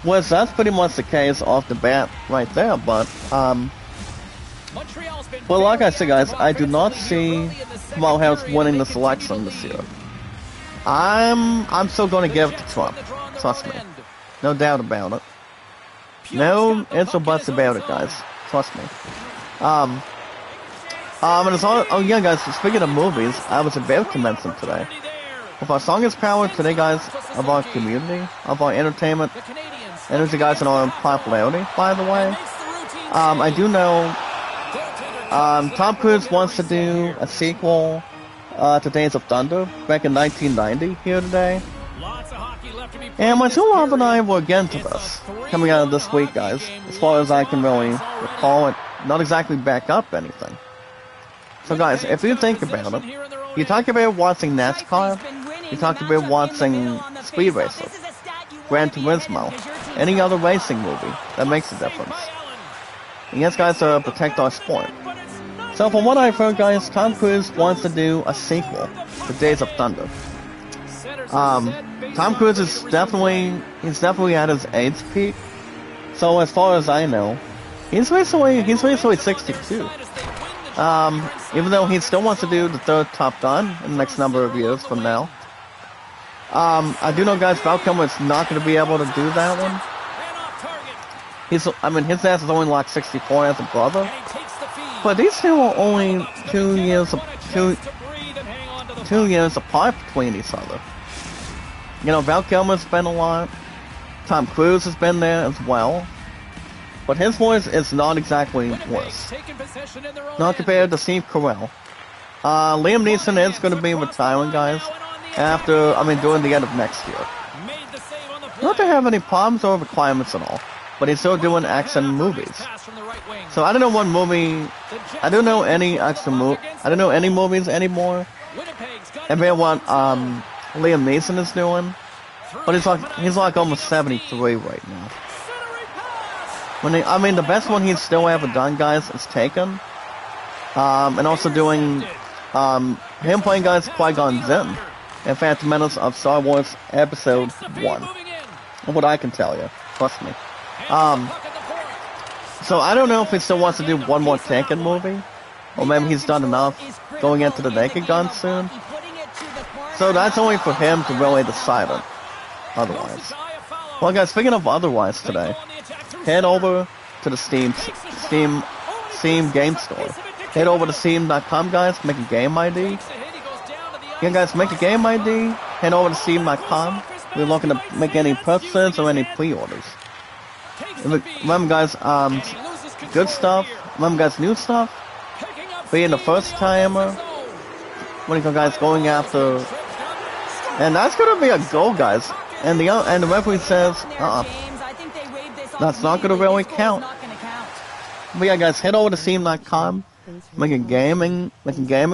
Well, that's pretty much the case off the bat right there, but, well, like I said, guys, I do not see Kamala Harris winning this election this year. I'm still going to give it to Trump. Trust me. No doubt about it. No ifs or buts about it, guys. Trust me. And it's all, oh yeah, guys, speaking of movies, I was about to mention today. With our strongest power today, guys, of our community, of our entertainment, energy, guys, and our popularity, by the way. I do know Tom Cruise wants to do a sequel to Days of Thunder back in 1990 here today. And my true love and I were again to this, coming out of this week, guys. As far as I can really recall it, not exactly back up anything. So guys, if you think about it, you talk about watching NASCAR, you talk about watching Speed Racer, Gran Turismo, any other racing movie, that makes a difference. And yes, guys, protect our sport. So from what I've heard, guys, Tom Cruise wants to do a sequel to Days of Thunder. Tom Cruise is definitely at his age peak. So as far as I know, he's basically 62. Even though he still wants to do the third Top Gun in the next number of years from now. I do know, guys, Val Kilmer is not going to be able to do that one. His ass is only like 64 as a brother. But these two are only 2 years apart between each other. You know, Val Kilmer's been a lot. Tom Cruise has been there as well. But his voice is not exactly worse. Not compared to Steve Carell. Liam Neeson is going to be retiring, guys, during the end of next year. Not to have any problems or requirements at all, but he's still doing action movies. So I don't know what movie, I don't know any movies anymore. I mean what Liam Neeson is doing, but he's like almost 73 right now. The best one he's still ever done, guys, is Taken. And also doing, him playing, guys, Qui-Gon Jinn in Phantom Menace of Star Wars Episode 1. What I can tell you, trust me. So I don't know if he still wants to do one more Taken movie, or maybe he's done enough going into the Naked Gun soon. So that's only for him to really decide it, otherwise. Well, guys, speaking of otherwise today, head over to the Steam game store. Head over to Steam.com, guys, make a game ID. Yeah, guys, make a game ID, head over to Steam.com. We're looking to make any purchases or any pre-orders. Remember, guys, good stuff. Remember, guys, new stuff. Being the first timer. What are you guys going after? And that's gonna be a goal, guys. And the referee says, that's not gonna really count. But yeah, guys, head over to Steam.com, make a gaming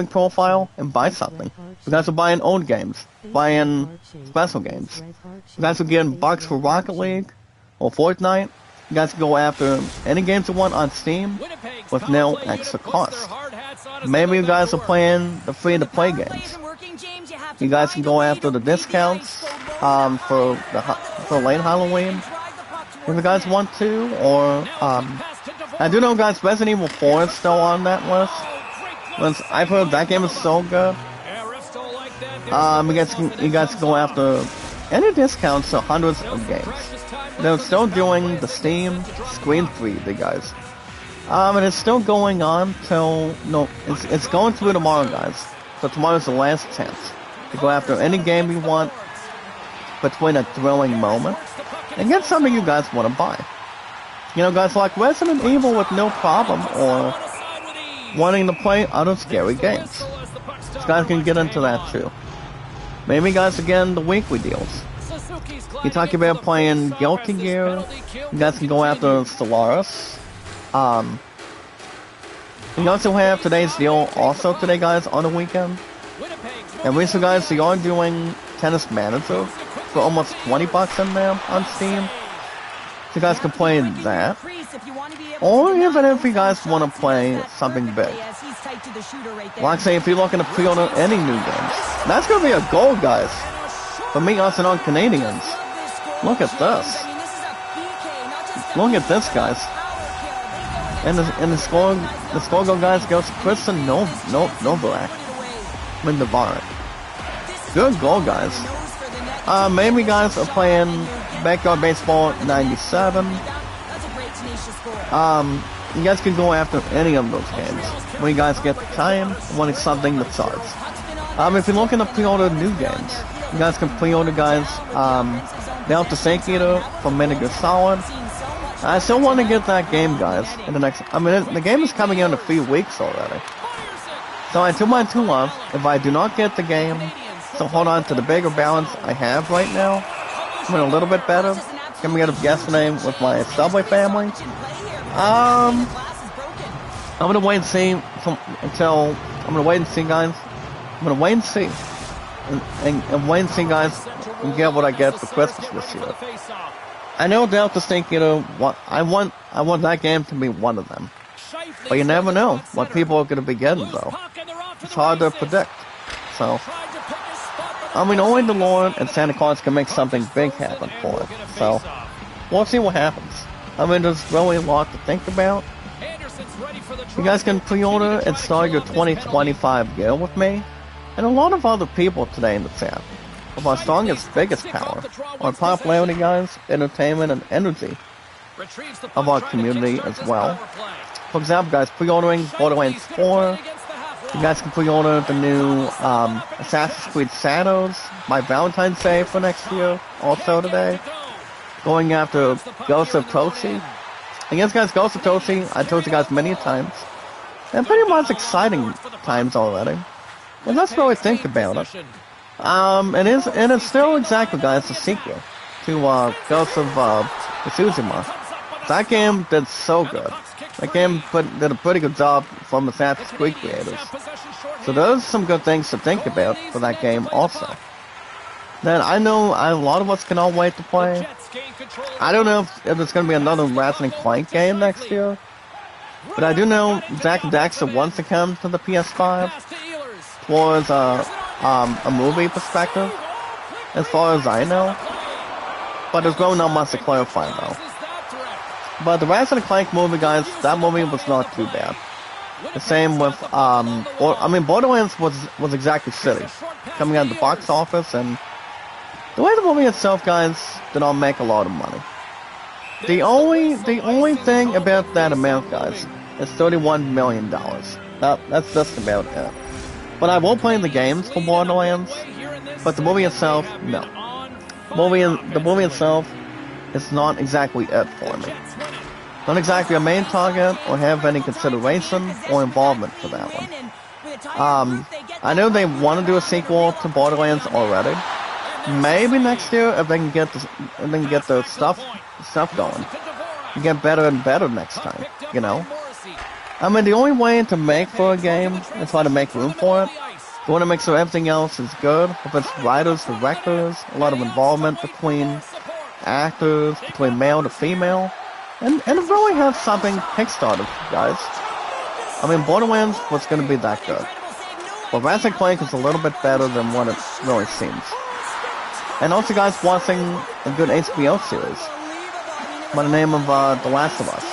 profile, and buy something. You guys are buying old games, buying special games. You guys are getting bucks for Rocket League or Fortnite. You guys can go after any games you want on Steam with no extra cost. Maybe you guys are playing the free-to-play games. You guys can go after the discounts for late Halloween if you guys want to, or I do know, guys, Resident Evil 4 is still on that list. I've heard that game is so good. You guys can go after any discounts to hundreds of games. They're still doing the Steam Screen Free, the guys. And it's still going on till, it's going through tomorrow, guys. So tomorrow's the last chance to go after any game you want between a thrilling moment and get something you guys want to buy. You know, guys, like Resident Evil with no problem, or wanting to play other scary games. You guys can get into that too. Maybe, guys, again, the weekly deals. You talk about playing Guilty Gear, you guys can go after Stellaris. You also have today's deal also today, guys, on the weekend. And recently, guys, they are doing Tennis Manager for almost 20 bucks in there on Steam. So you guys can play that. Or even if you guys want to play something big. Like, say, if you're looking to pre-order any new games. That's going to be a goal, guys. For me, us and our Canadians. Look at this. Look at this, guys. And the score goal, guys, goes to Kristen Novak. Good goal, guys. Maybe guys are playing Backyard Baseball 97. You guys can go after any of those games when you guys get the time, wanting something that starts. If you're looking to pre-order new games, you guys can pre-order, guys, Delta Snake Eater from Metal Gear Solid. I still want to get that game, guys, in the next... the game is coming out in a few weeks already. So I do my two love. If I do not get the game, so hold on to the bigger balance I have right now. I'm a little bit better. Coming out of yesterday with my Subway family. I'm gonna wait and see until... I'm gonna wait and see, guys. I'm gonna wait and see. And wait and see, guys, and get what I get for Christmas this year. I know Delta Snake Eater, I want that game to be one of them. But you never know what people are going to be getting, though. It's hard to predict. So, only the Lord and Santa Claus can make something big happen for it. So, we'll see what happens. There's really a lot to think about. You guys can pre-order and start your 2025 gear with me, and a lot of other people today in the chat. Of our strongest, biggest power, our popularity, guys, entertainment, and energy of our community as well. For example, guys, pre-ordering Borderlands 4, You guys can pre-order the new Assassin's Creed Shadows by Valentine's Day for next year, also today. Going after Ghost of Toshi. And yes, guys, Ghost of Toshi, I told you guys many times. And pretty much exciting times already. And let's really think about it. And it's still exactly, guys, a sequel to Ghost of Tsushima. That game did so good. That game did a pretty good job from the Assassin's Creed creators. So there's some good things to think about for that game also. Then I know a lot of us can all wait to play. I don't know if there's going to be another Ratchet & Clank game next year. But I do know Jack Daxter wants to come to the PS5 towards a movie perspective, as far as I know. But there's really not much to clarify though. But the Ratchet & Clank movie, guys, that movie was not too bad. The same with, Borderlands was exactly silly. Coming out of the box office, and the way the movie itself, guys, did not make a lot of money. The only thing about that amount, guys, is $31 million. That's just about it. But I will play the games for Borderlands, but the movie itself, no. The movie itself is not exactly it for me. Not exactly a main target, or have any consideration or involvement for that one. I know they want to do a sequel to Borderlands already. Maybe next year if they can get the stuff going. You get better and better next time, you know. I mean, the only way to make for a game is try to make room for it. You want to make sure everything else is good. If it's writers, directors, a lot of involvement between actors, between male to female. And really have something kickstarted, guys. I mean, Borderlands was going to be that good. But Ratchet & Clank is a little bit better than what it really seems. And also, guys, watching a good HBO series by the name of The Last of Us.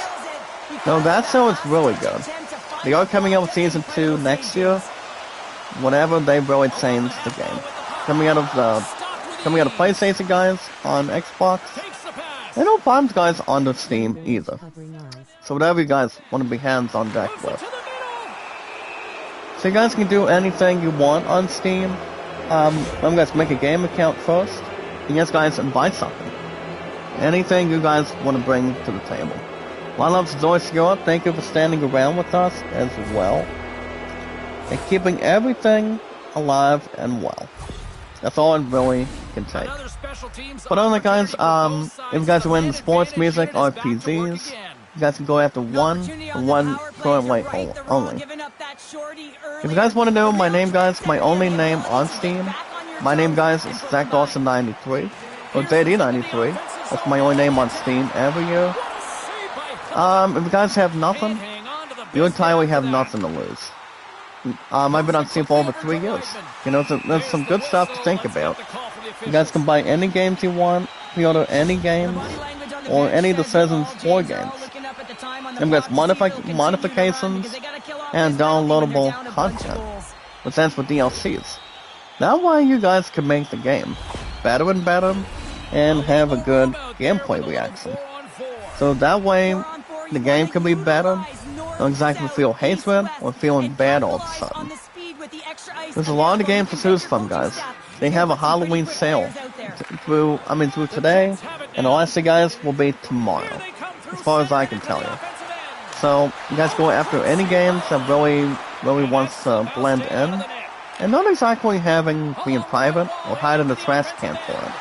No, that show is really good. They are coming out with Season 2 next year. Whenever they really change the game. Coming out of PlayStation, guys, on Xbox. And no problems, guys, on the Steam either. So whatever you guys want to be hands on deck with. So you guys can do anything you want on Steam. I'm going to make a game account first. And yes, guys, invite something. Anything you guys want to bring to the table. My love's Joyce Europe. Thank you for standing around with us as well. And keeping everything alive and well. That's all I really can take. But other guys, if you guys are into sports, music, RPGs, you guys can go after one currently only. If you guys want to know my name, guys, my only name on Steam, my name, guys, is Zach Dawson 93 or JD93. That's my only name on Steam every year. If you guys have nothing, you entirely have nothing to lose. I've been on Steam for over 3 years. You know, there's some good stuff to think about. You guys can buy any games you want, pre-order any games, or any of the Seasons 4 games. And there's modifications and downloadable content, which ends with DLCs. That way you guys can make the game better and better, and have a good gameplay reaction. So that way, the game can be better. Don't exactly feel hatred or feeling bad all of a sudden. There's a lot of games to choose from, guys. They have a Halloween sale through today, and the last day, guys, will be tomorrow, as far as I can tell you. So you guys go after any games that really wants to blend in, and not exactly being private or hide in the trash can for it.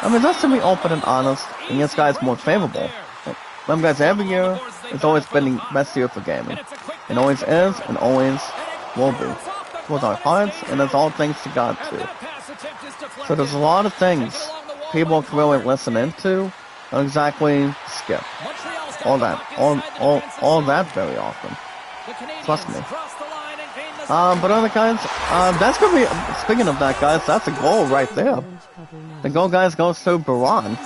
I mean, just to be open and honest, and yes, guys, more favorable. Remember, guys, every year, it's always been the best year for gaming. It always is, and always will be. With our hearts, and it's all thanks to God, too. So there's a lot of things people can really listen into, and exactly skip. All that very often. Trust me. But other guys, that's gonna be, speaking of that, guys, that's a goal right there. The goal, guys, goes to Baran.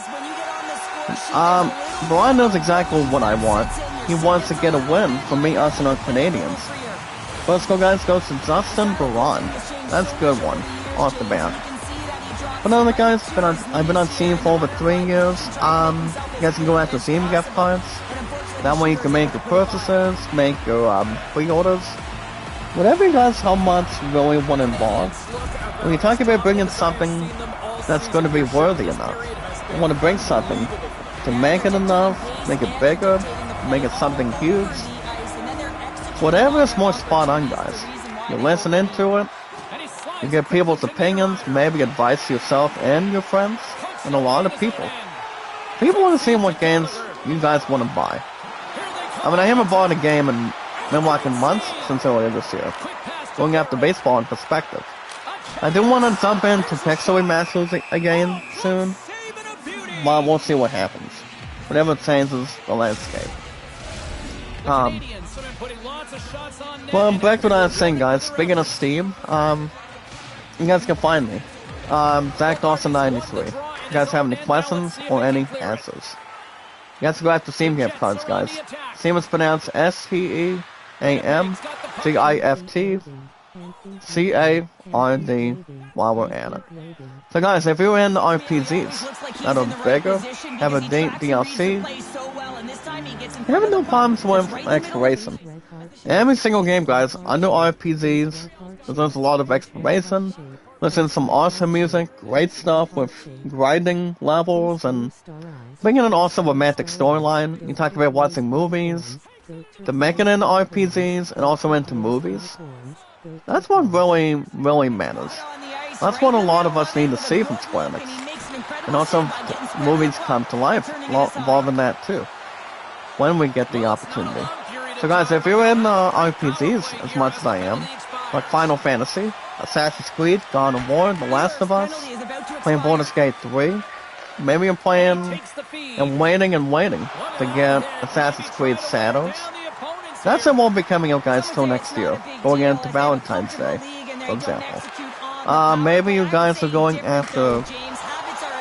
Baran knows exactly what I want. He wants to get a win from me, us, and our Canadians. First goal, guys, goes to Justin Baran. That's a good one, off the bat. But other guys, I've been on Steam for over 3 years. You guys can go after Steam gift cards. That way you can make your purchases, make your pre-orders. whatever you guys how much really want to involve, when you talk about bringing something that's going to be worthy enough, you want to bring something to make it enough, make it bigger, make it something huge. Whatever is more spot on, guys. You listen into it, you get people's opinions, maybe advice to yourself and your friends, and a lot of people. People want to see what games you guys want to buy. I mean, I haven't bought a game in like in months since earlier this year. Going after baseball in perspective. I do want to jump into Pixel Remasters again soon, but we'll see what happens. Whatever changes the landscape. Well, back to what I was saying, guys. Speaking of Steam, you guys can find me. Zach Dawson 93. You guys have any questions or any answers? You guys go after Steam gift cards, guys. Steam is pronounced STEAMGIFTCARD while we're at it. So guys, if you're in RPGs that are bigger, have a DLC, having no problems with exploration. Every single game, guys, under RPGs, there's a lot of exploration. Listen to some awesome music, great stuff with grinding levels, and bringing in also a romantic storyline. You talk about watching movies, to making it in RPGs, and also into movies. That's what really, really matters. That's what a lot of us need to see from Square Enix. And also, movies come to life, involving that too, when we get the opportunity. So guys, if you're in RPGs as much as I am, like Final Fantasy, Assassin's Creed, God of War, The Last of Us, playing Baldur's Gate 3, maybe I'm playing and waiting to get Assassin's Creed Shadows. That's what won't be coming out, guys, till next year, going into Valentine's Day, for example. Maybe you guys are going after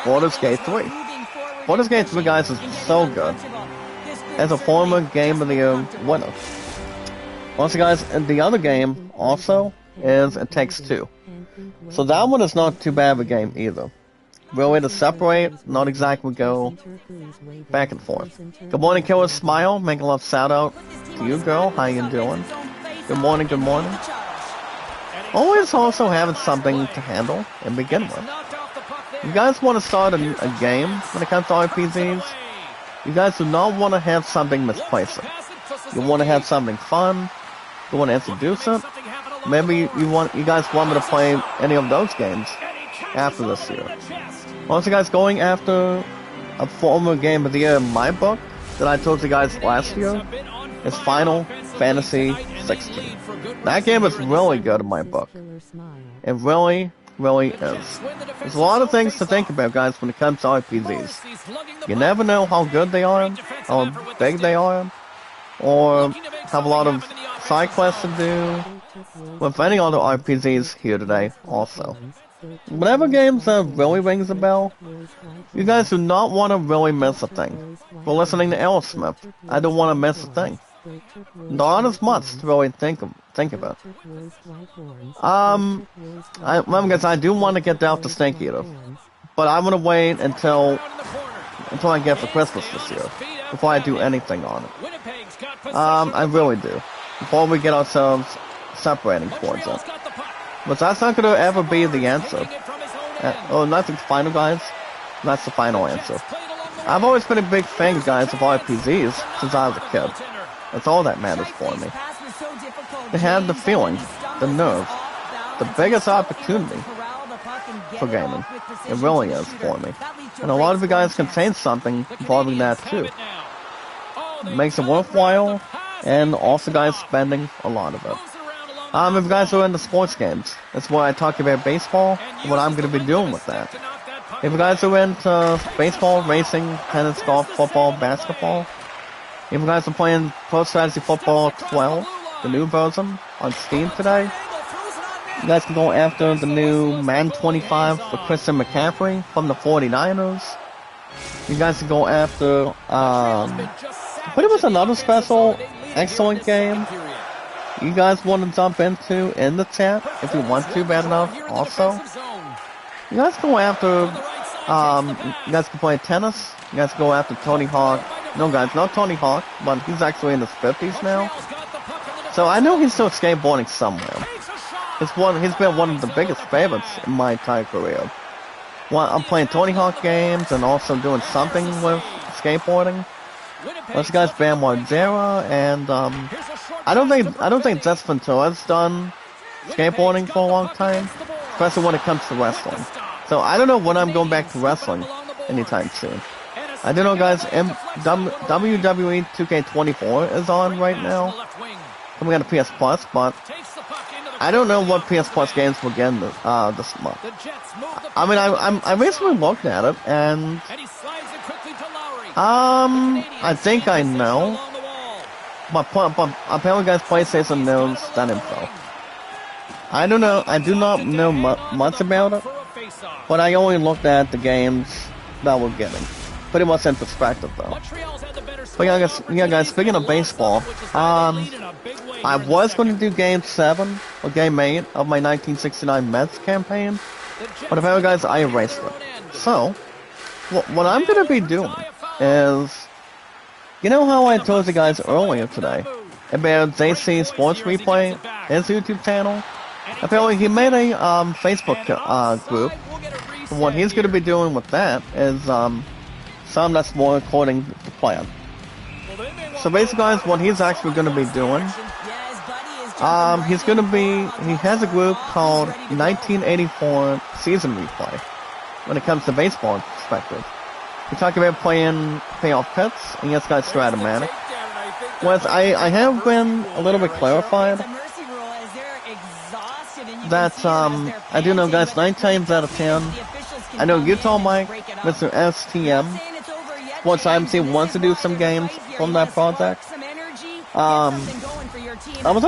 Baldur's Gate 3. Baldur's Gate 3, guys, is so good. As a former Game of the Year winner. Also, guys, the other game also is It Takes Two. So that one is not too bad of a game either. Real way to separate, not exactly go back and forth. Good morning, Killer Smile. Make a love shout out to you, girl. How you doing? Good morning, good morning. Always also having something to handle and begin with. You guys want to start a game when it comes to RPGs? You guys do not want to have something misplaced. You want to have something fun. You want to introduce it. Maybe you guys want me to play any of those games after this year. Also, guys, going after a former Game of the Year in my book that I told you guys last year is Final Fantasy 16. That game is really good in my book. It really, really is. There's a lot of things to think about, guys, when it comes to RPGs. You never know how good they are, how big they are, or have a lot of side quests to do with any other RPGs here today also. Whatever games that really rings a bell, you guys do not want to really miss a thing. For listening to Aerosmith, I don't want to miss a thing. Not as much to really think about. Guys, I do want to get down to Snake Eater, but I'm gonna wait until I get for Christmas this year before I do anything on it. I really do. Before we get ourselves separating towards it. But that's not gonna ever be the answer. Nothing's final, guys. That's the final answer. I've always been a big fan, guys, of RPGs since I was a kid. That's all that matters for me. To have the feeling, the nerve, the biggest opportunity for gaming. It really is for me. And a lot of you guys can change something involving that too. It makes it worthwhile, and also, guys, spending a lot of it. If you guys are into sports games, that's why I talk about baseball, and what I'm going to be doing with that. If you guys are into baseball, racing, tennis, golf, football, basketball, if you guys are playing Pro Strategy Football 12, the new version, on Steam today, you guys can go after the new Man 25 for Christian McCaffrey from the 49ers. You guys can go after, but it was another special, excellent game you guys want to jump into in the chat, if you want to bad enough, also. You guys go after, you guys can play tennis, you guys go after Tony Hawk. No, guys, not Tony Hawk, but he's actually in his 50s now. So I know he's still skateboarding somewhere. He's been one of the biggest favorites in my entire career. Well, I'm playing Tony Hawk games and also doing something with skateboarding. This guy's Bam Margera, and I don't think Jess Ventura's done skateboarding for a long time, especially when it comes to wrestling. So I don't know when I'm going back to wrestling anytime soon. I do know, guys, WWE 2K24 is on right now, coming out of PS Plus, but I don't know what PS Plus games we'll get this month. I mean, I recently looked at it, and I think I know, but apparently, guys, PlayStation knows that info. I don't know. I do not know much about it, but I only looked at the games that we're getting. Pretty much in perspective, though. But yeah, guys, speaking of baseball, I was going to do Game 7 or Game 8 of my 1969 Mets campaign, but apparently, guys, I erased it. So, what I'm going to be doing is, you know how I told you guys earlier today about JC Sports Replay, his YouTube channel? Apparently, he made a Facebook group. And what he's going to be doing with that is some that's more according to plan. So basically, guys, what he's actually going to be doing, he has a group called 1984 Season Replay when it comes to baseball perspective. We talk about playing payoff pits against guys Stratomatic. Whereas I have been a little bit clarified that I do know, guys, 9 times out of 10, I know Utah Mike, Mr. STM, Sports IMC wants to do some games from that project. I was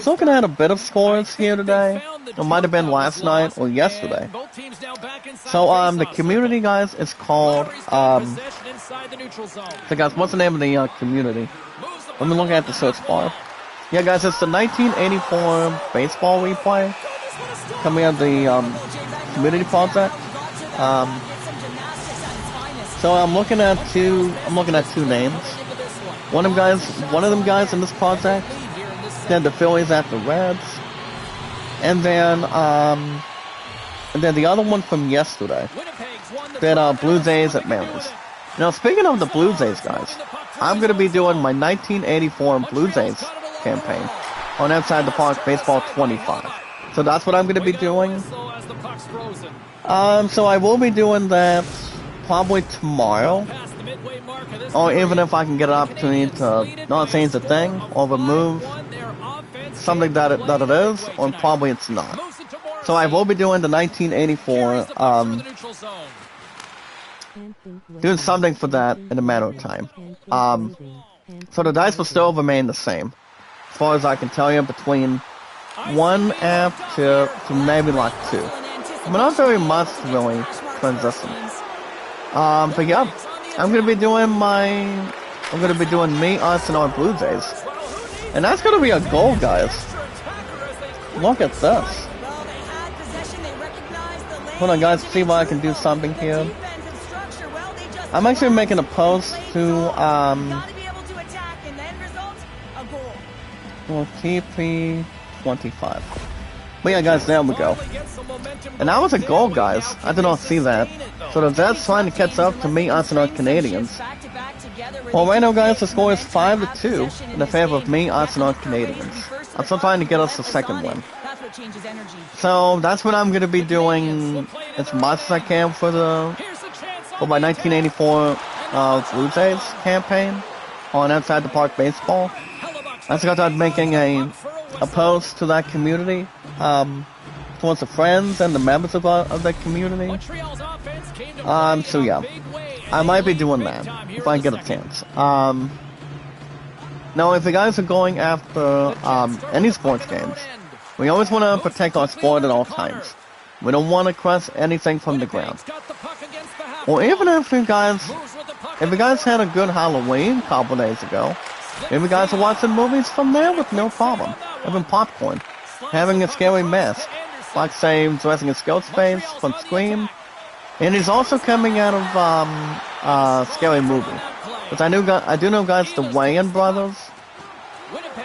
looking at a bit of scores here today. It might have been last night or yesterday. So the community, guys, is called so guys, what's the name of the community? Let me look at the search bar. Yeah, guys, it's the 1984 baseball replay coming out of the community project. So I'm looking at two names. One of them guys in this project, then the Phillies at the Reds, and then the other one from yesterday, that Blue Jays at Mariners. Now, speaking of the Blue Jays, guys, I'm going to be doing my 1984 Blue Jays campaign on Outside the Park Baseball 25. So that's what I'm going to be doing. So I will be doing that probably tomorrow, or even if I can get an opportunity to not change the thing or remove something that it is, or probably it's not. So I will be doing the 1984, doing something for that in a matter of time. So the dice will still remain the same, as far as I can tell you, between 1 app to maybe like 2. I mean, not very much really transition. But yeah, I'm gonna be doing me, us, and our Blue Jays, and that's gonna be a goal, guys. Look at this. Hold on, guys, see if I can do something here. I'm actually making a post to TP 25. But yeah, guys, there we go. And that was a goal, guys. I did not see that. So the Jets trying to catch up to me, us, and our Canadians. Well, right now, guys, the score is 5-2 in the favor of me, us, and our Canadians. I'm still trying to get us the second win. So that's what I'm going to be doing as much as I can for my 1984 Blue Jays campaign on Outside the Park Baseball. I just got to making a post to that community, towards the friends and the members of that community. So yeah, I might be doing that if I get a chance. Now, if you guys are going after any sports games, we always want to protect our sport at all times. We don't want to crush anything from the ground. Or even if you guys had a good Halloween a couple days ago, maybe you guys are watching movies from there with no problem. Having popcorn, having a scary mask, like say dressing as Ghostface from Scream, and he's also coming out of Scary Movie. Because I do know, guys, the Wayans brothers,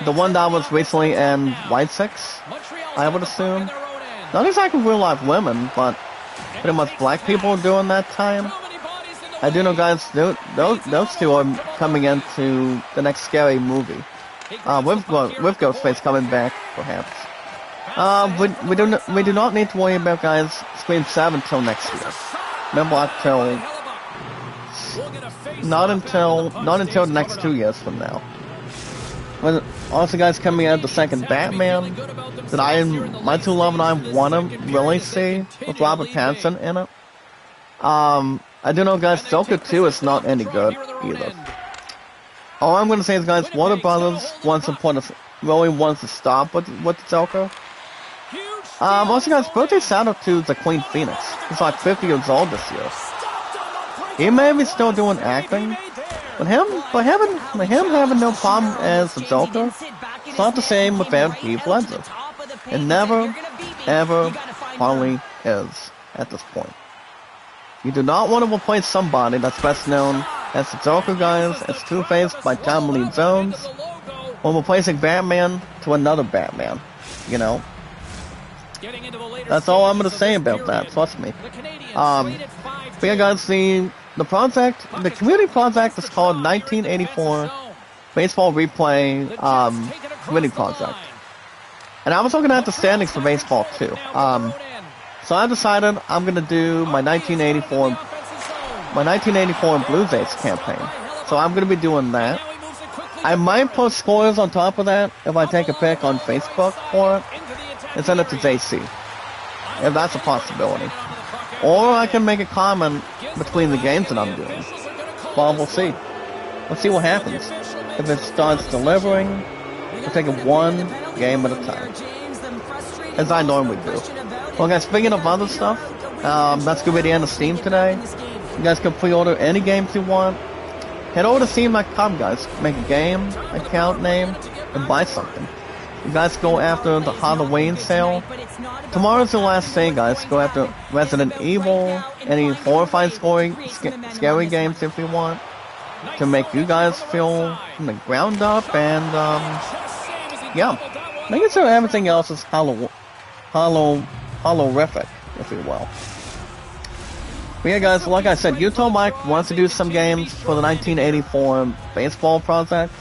The one that was recently in White Six, I would assume. Not exactly real life women, but pretty much black people during that time. I do know, guys, those two are coming into the next scary movie. With Ghostface coming back, perhaps. We do not need to worry about, guys, Scream 7 until next year. Remember, not until the next 2 years from now. When also, guys, coming out the second Batman that my true love and I want to really see with Robert Pattinson in it. I do know, guys, Joker 2 is not any good either. All I'm gonna say is, guys, Warner Brothers really wants to stop with the Joker. Also, guys, birthday shout out to the Queen Phoenix. He's like 50 years old this year. He may be still doing acting, but him having no problem as the Joker, it's not the same without Heath Ledger. It never, ever, hardly is at this point. You do not want to replace somebody that's best known as the Joker, guys, as Two-Face by Tommy Lee Jones, or replacing Batman to another Batman, you know? That's all I'm going to say about that, trust me. But yeah, guys, the community project is called 1984 Baseball Replay Community Project. And I was looking at the standings for baseball too. So I decided I'm gonna do my 1984 Blue Jays campaign. So I'm gonna be doing that. I might post scores on top of that if I take a pic on Facebook for it and send it to JC, if that's a possibility. Or I can make a comment between the games that I'm doing. Well, we'll see. Let's see what happens. If it starts delivering, we'll take it one game at a time, as I normally do. Well, guys, speaking of other stuff, that's gonna be the end of Steam today. You guys can pre-order any games you want. Head over to Steam.com, guys. Make a game, account name, and buy something. You guys go after the Halloween sale. Tomorrow's the last day, guys. Go after Resident Evil, any horrifying, scary games if you want, to make you guys feel from the ground up, and yeah, making sure everything else is holorific, if you will. But yeah, guys, like I said, Utah Mike wants to do some games for the 1984 baseball project.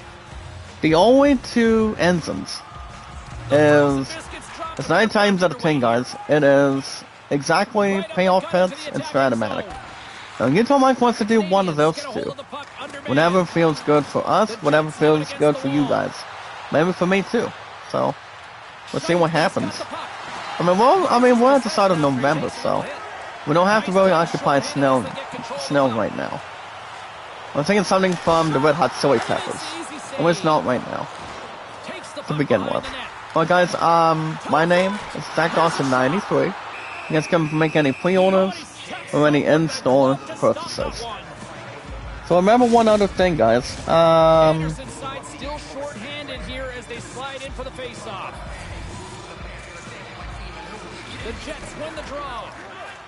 The only two engines is 9 times out of 10, guys. It is exactly Payoff Pits and Stratomatic. Now, Utah Mike wants to do one of those two. Whatever feels good for us, whatever feels good for you guys. Maybe for me too. So, let's see what happens. I mean, we're at the start of November, so we don't have to really occupy snow right now. I'm thinking something from the Red Hot Chili Peppers. At least not right now, to begin with. Well, guys, my name is Zach Dawson 93. You guys can make any pre-orders or any in-store purchases. So remember one other thing, guys. Still short-handed here as they slide in for the face-off. The Jets win the draw.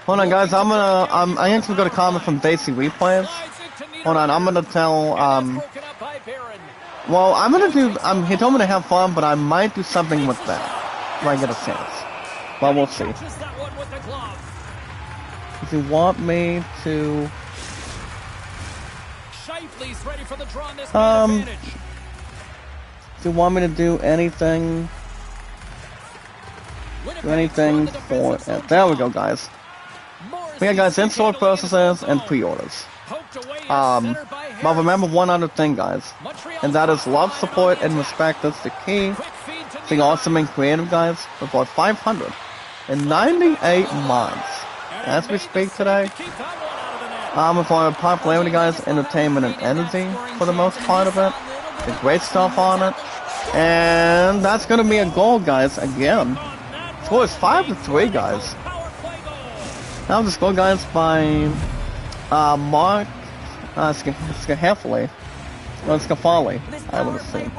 Hold on, guys. I actually got a comment from Daisy Replays. Hold on, I'm gonna tell, well, I'm gonna do, he told me to have fun, but I might do something with that if I get a chance. Well, we'll see. If you want me to, if you want me to do anything for it. There we go, guys. We got, guys, in-store purchases and pre-orders. But remember one other thing, guys, and that is love, support, and respect is the key. The awesome and creative, guys, with about 598 mods as we speak today. With our popularity, guys, entertainment and energy for the most part of it. The great stuff on it. And that's gonna be a goal, guys, again. Score is 5-3, guys. Now the score, guys, by Mark Scafali, I would assume.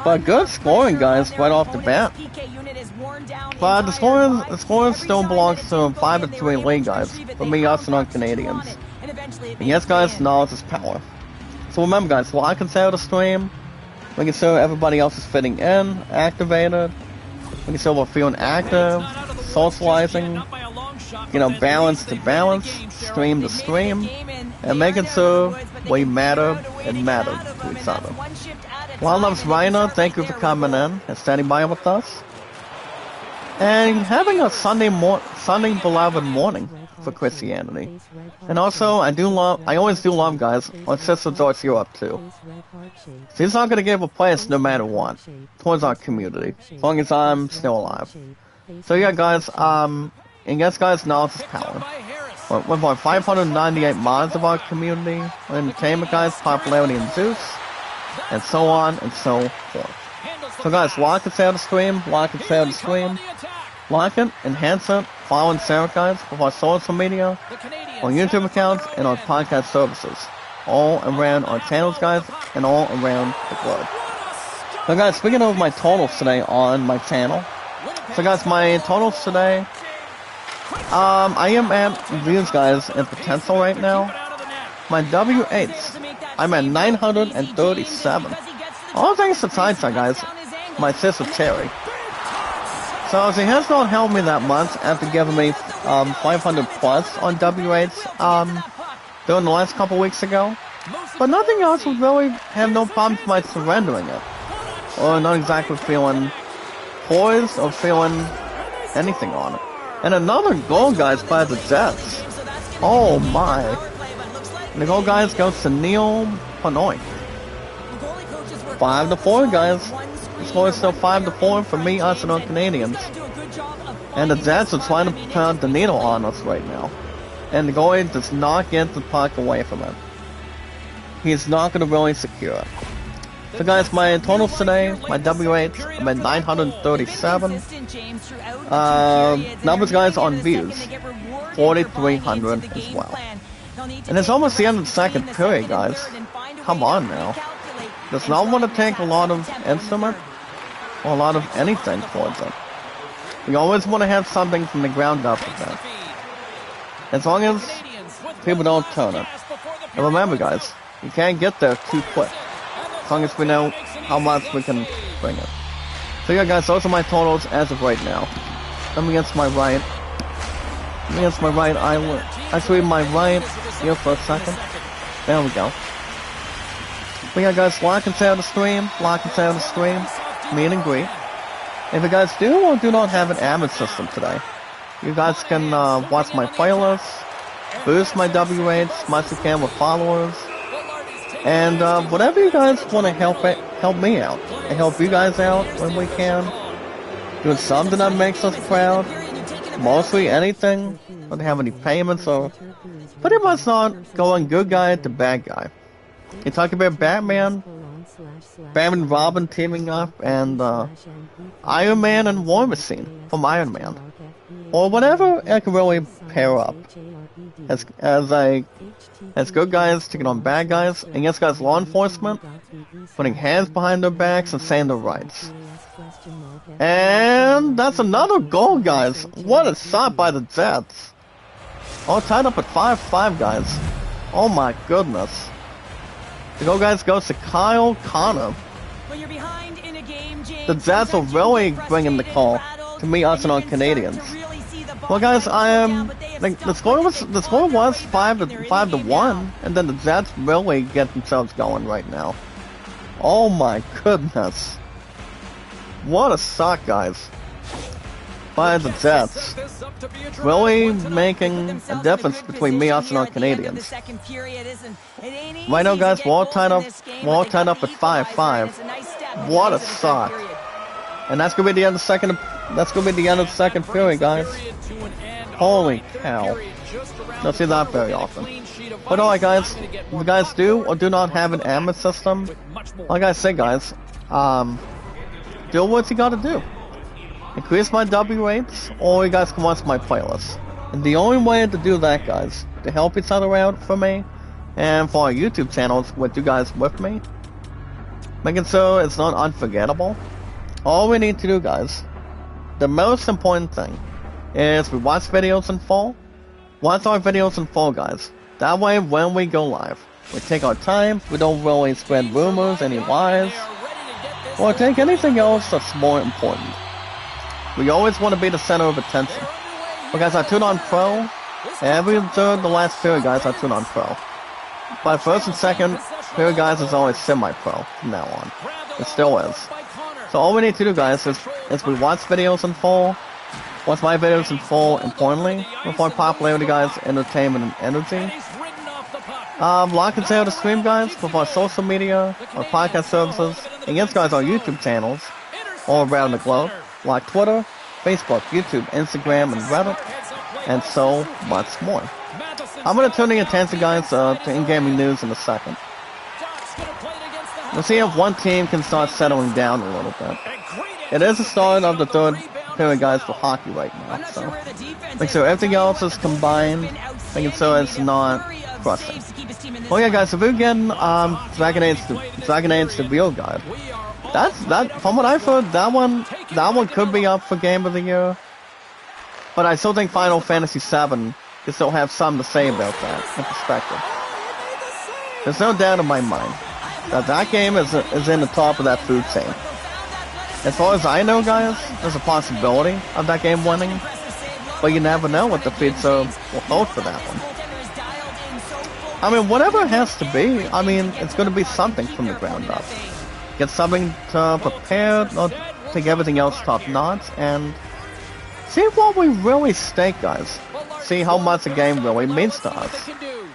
But good scoring, guys, right off the bat. But the scoring still belongs to a 5-3 lead, guys, for me, us, and our Canadians. And yes, guys, knowledge is power. So remember, guys, like and share the stream. Making sure everybody else is fitting in, activated. Making sure we're feeling active, socializing, balance to balance, stream to stream, and making sure we matter and matter to each other. One loves Raina, thank you for coming in and standing by with us. And having a Sunday beloved morning for Christianity. And also, I always do love, guys, on Sister George Europe too. She's not gonna give a place no matter what, towards our community, as long as I'm still alive. So yeah, guys, and yes, guys, knowledge is power. With our 598 mods of our community, entertainment, guys, popularity in Zeus, and so on and so forth. So guys, like and share the stream, like and share the stream, like it, enhance it, follow and share it, guys, with our social media, our YouTube accounts, and our podcast services, all around our channels, guys, and all around the globe. So guys, speaking of my totals today on my channel, so guys, my totals today, I am at views, guys, in potential right now. My W8s, I'm at 937. All thanks to Tideside, guys, my sister Terry. So she has not helped me that much after giving me 500 plus on W8s during the last couple weeks ago. But nothing else would really have no problem with my surrendering it. Or not exactly feeling poised or feeling anything on it. And another goal, guys, by the Jets. Oh my. And the goal, guys, goes to Neil Panoy. 5-4, guys. The score is still 5-4 for me, us, and our Canadians. And the Jets are trying to pound the needle on us right now. And the goalie does not get the puck away from him. He's not going to really secure it. So guys, my totals today, my W8, I'm at 937. Numbers, guys, on views, 4,300 as well. And it's almost the end of the second period, guys. Come on now. Does not want to take a lot of instrument or a lot of anything towards it. We always want to have something from the ground up with that. As long as people don't turn it. And remember, guys, you can't get there too quick. As long as we know how much we can bring it. So yeah, guys, those are my totals as of right now. Let me against my right. Let me against my right eyelid. Actually, my right ear for a second. There we go. But yeah, guys, like and share the stream. Like and share the stream. Meet and greet. If you guys do or do not have an admin system today, you guys can watch my playlists, boost my W8s as much as you can with followers. And whatever you guys want to help me out, and help you guys out when we can. Doing something that makes us proud. Mostly anything. Don't have any payments or pretty much not going good guy to bad guy. You talk about Batman and Robin teaming up, and Iron Man and War Machine from Iron Man. Or whatever I can really pair up. As good guys taking on bad guys, and yes, guys, law enforcement putting hands behind their backs and saying their rights. And that's another goal, guys. What a shot by the Jets. All tied up at 5-5, guys. Oh my goodness. The goal, guys, goes to Kyle Connor. The Jets are really bringing the call to me, us, and our Canadians. Well, guys, the score was 5-1, and then the Jets really get themselves going right now. Oh my goodness! What a suck, guys! By the Jets, really making a difference between me, us, and our Canadians. Right now, guys, we're all tied up at 5-5. What a suck! And that's gonna be the end of the second. That's gonna be the end of the second period, guys. Holy cow. Don't see that very often. But alright, guys, if you guys do or do not have an admin system, like I said, guys, do what you gotta do. Increase my W8s, or you guys can watch my playlist. And the only way to do that, guys, to help each other out for me, and for our YouTube channels with you guys with me, making sure it's not unforgettable, all we need to do, guys, the most important thing, is we watch videos in full. Watch our videos in full, guys. That way, when we go live, we take our time, we don't really spread rumors, any lies, or take anything else that's more important. We always want to be the center of attention. Because I tune on Pro, every third the last period, guys, I tune on Pro. But first and second period, guys, is always semi-pro from now on. It still is. So all we need to do, guys, is we watch videos in full, watch my videos in full, importantly, with our popularity, guys, entertainment, and energy. Like and share the stream, guys, with our social media, our podcast services, and yes, guys, our YouTube channels all around the globe, like Twitter, Facebook, YouTube, Instagram, and Reddit, and so much more. I'm going to turn the attention, guys, to in-gaming news in a second. We'll see if one team can start settling down a little bit. It is the start of the third period, guys, for hockey right now, so make sure everything else is combined, making sure it's not crushing. Oh yeah, guys, if we're getting Dragon Age the Real Guide, that from what I've heard, that one could be up for Game of the Year. But I still think Final Fantasy VII can still have something to say about that in perspective. There's no doubt in my mind that game is in the top of that food chain. As far as I know, guys, there's a possibility of that game winning, but you never know what the future will hold for that one. I mean, whatever it has to be, I mean, it's going to be something from the ground up. Get something prepared, not take everything else top notch, and see what we really stake, guys. See how much the game really means to us.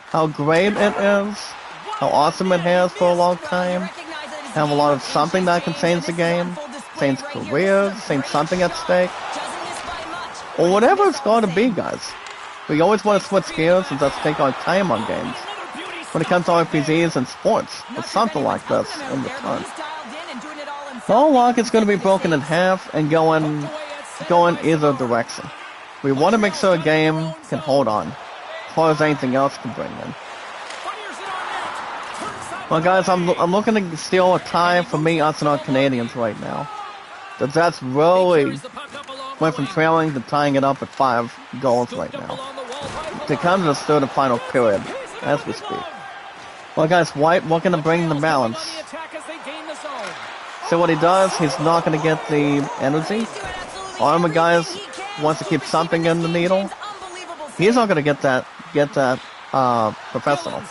How great it is, how awesome it has for a long time, have a lot of something that can change the game, change careers, change something at stake, or whatever it's going to be, guys. We always want to switch gears and just take our time on games. When it comes to RPGs and sports, it's something like this in return. No luck, it's going to be broken in half and going either direction. We want to make sure a game can hold on, as far as anything else can bring in. Well, guys, I'm looking to steal a tie for me, us, and our Canadians right now. The Jets really went from trailing to tying it up at 5 goals right now. To come to the third and final period, as we speak. Well, guys, White looking to bring the balance. So what he does, he's not going to get the energy. Armor, guys, wants to keep something in the needle. He's not going to get that professional.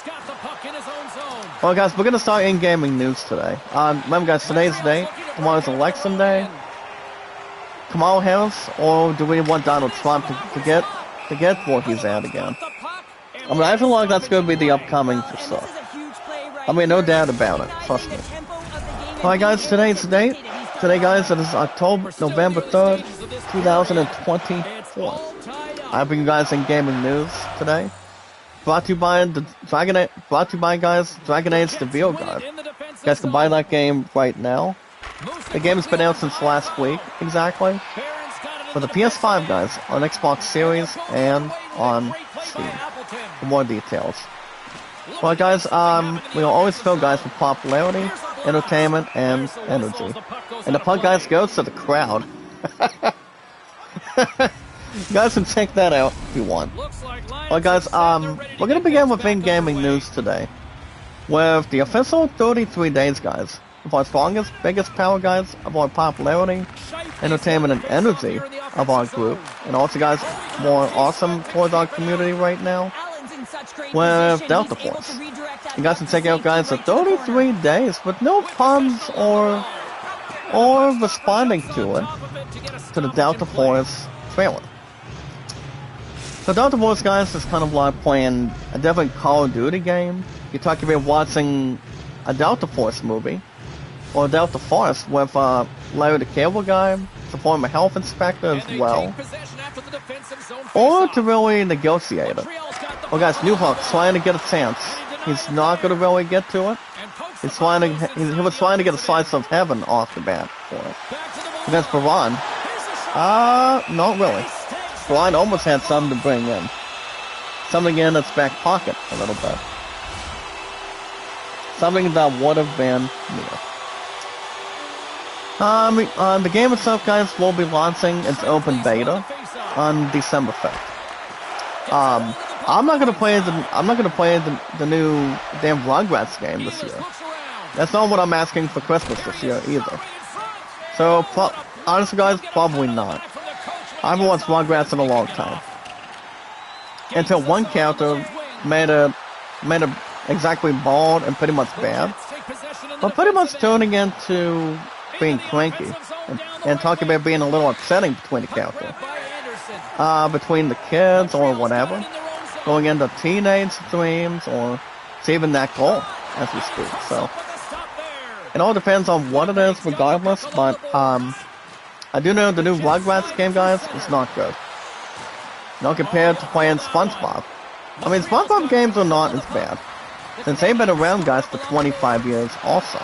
Well, guys, we're going to start in-gaming news today. Remember, guys, today's date. Tomorrow's election day. Kamala Harris, or do we want Donald Trump to get where he's at again? I mean, I feel like that's going to be the upcoming for sure. I mean, no doubt about it. Trust me. Alright, guys, today's the date. Today, guys, it is November 3rd, 2024. I bring you guys in gaming news today. Brought to you by guys, Dragon Age the Real Guide. You guys can buy that game right now. The game has been out since last week, exactly. For the PS5, guys, on Xbox Series and on Steam. For more details. Well, guys, we'll always fill, guys, with popularity, entertainment, and energy. And the puck, guys, goes to the crowd. You guys can check that out if you want. Well, guys, we're gonna begin with in-gaming news today. With the official 33 days, guys, of our strongest, biggest power, guys, of our popularity, entertainment, and energy of our group. And also, guys, more awesome towards our community right now. With Delta Force. You guys can check out, guys, the 33 days with no puns or responding to it, to the Delta Force trailer. So Delta Force, guys, is kind of like playing a different Call of Duty game. You're talking about watching a Delta Force movie, or Delta Force with Larry the Cable Guy, the former health inspector as well, or to really negotiate it. Well, guys, Newhawk's trying to get a chance. He's not going to really get to it. He was trying to get a slice of heaven off the bat for it. Against Baron, not really. Baron almost had something to bring in. Something in its back pocket a little bit. Something that would have been near. The game itself, guys, will be launching its open beta on December 5th. I'm not gonna play the new damn Rugrats game this year. That's not what I'm asking for Christmas this year either. So, honestly guys, probably not. I haven't watched Rugrats in a long time. Until one character made it exactly bald and pretty much bad. But pretty much turning into being cranky. And talking about being a little upsetting between the characters. Between the kids or whatever. Going into teenage dreams or it's even that goal as we speak. So it all depends on what it is regardless, but I do know the new Rugrats game, guys, is not good. Not compared to playing SpongeBob. I mean, SpongeBob games are not as bad, since they've been around, guys, for 25 years also.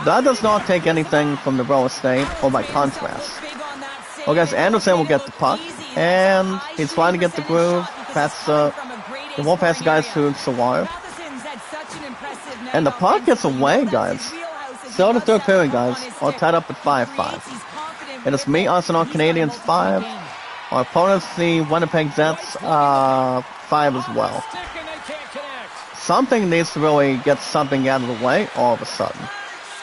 That does not take anything from the real estate, or by contrast. Well, guys, Anderson will get the puck, and he's trying to get the groove, he won't pass the guys to Sawar. And the puck gets away, guys. Still the third period, guys, all tied up at 5-5. It is me, us, and our Canadians 5. Our opponents, the Winnipeg Jets, 5 as well. Something needs to really get something out of the way all of a sudden,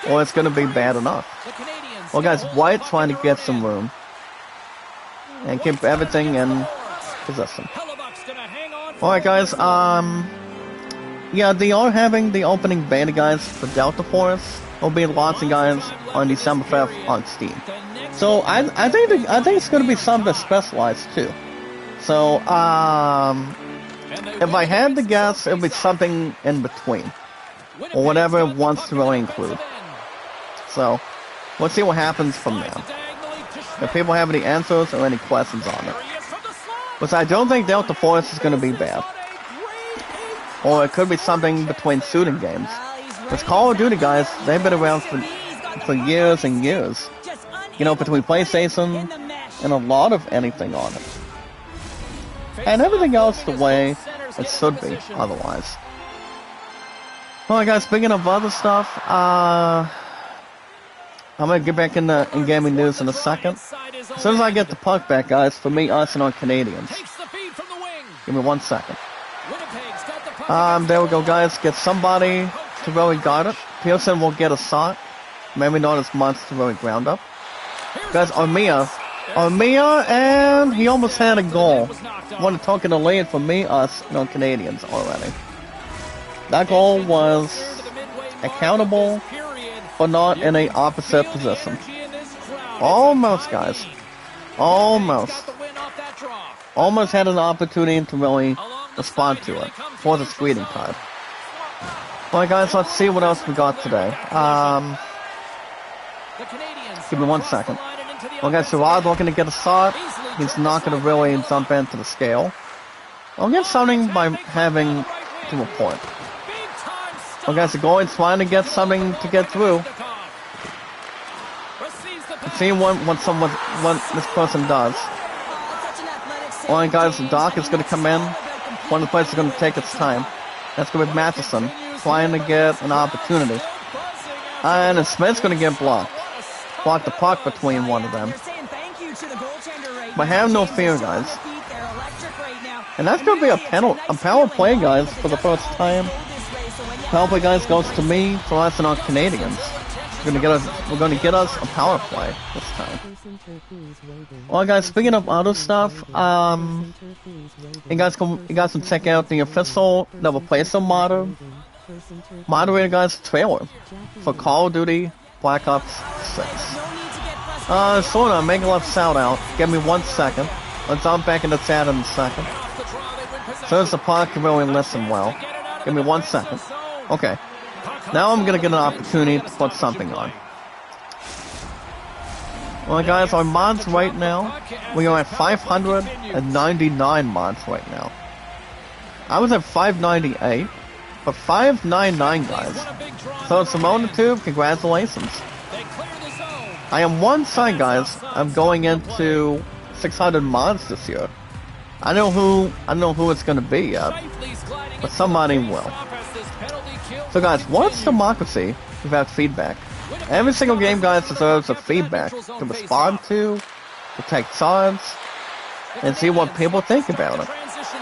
or it's going to be bad enough. Well, guys, White trying to get some room and keep everything in position. Alright, guys, yeah, they are having the opening beta, guys, for Delta Force. Will be launching, guys, on December 5th on Steam. So I think it's going to be something specialized too. So if I had to guess, it would be something in between, or whatever it wants to really include. So let's see what happens from there. If people have any answers or any questions on it, but I don't think Delta Force is going to be bad, or it could be something between shooting games. Because Call of Duty, guys, they've been around for years and years. You know, between PlayStation and a lot of anything on it. And everything else the way it should be, otherwise. Alright guys, speaking of other stuff, I'm gonna get back in gaming news in a second. As soon as I get the puck back, guys, for me, us, and our Canadians. Give me 1 second. There we go, guys. Get somebody to really guard it. Pearson will get a shot. Maybe not as much to really ground up. Guys, Armia, and he almost had a goal. Want to talk in the lead for me, us, and our Canadians already. That goal was accountable, but not in a opposite position. Almost, guys. Almost. Almost had an opportunity to really respond to it for the screening card. Alright, guys, let's see what else we got today. Give me 1 second. Well, guys, Sherrod looking to get a shot. He's not going to really jump into the scale. I'll get something by having to report. Well, guys, the goalie's trying to get something to get through. Let's see what this person does. Alright, guys, the Doc is going to come in. One of the players is going to take its time. That's going to be Matheson, trying to get an opportunity. And Smith's going to get blocked. Block the puck between one of them. But have no fear, guys. And that's going to be a power play, guys, for the first time. Power play, guys, goes to me, for us, and our Canadians. We're going to get us a power play this time. Well, guys, speaking of other stuff, you guys can check out the official Never Play So moderator, guys, trailer for Call of Duty Black Ops 6. Sorta, make a left shout out. Give me 1 second. Let's jump back in the chat in a second. So as the pod can really listen well. Give me 1 second. Okay. Now I'm gonna get an opportunity to put something on. Well, guys, our mods right now, we are at 599 mods right now. I was at 598, but 599, guys. So it's Simone Tube, congratulations. I am one side, guys. I'm going into 600 mods this year. I don't know who it's gonna be yet, but somebody will. So guys, what's democracy without feedback? Every single game, guys, deserves a feedback to respond to take sides, and see what people think about it.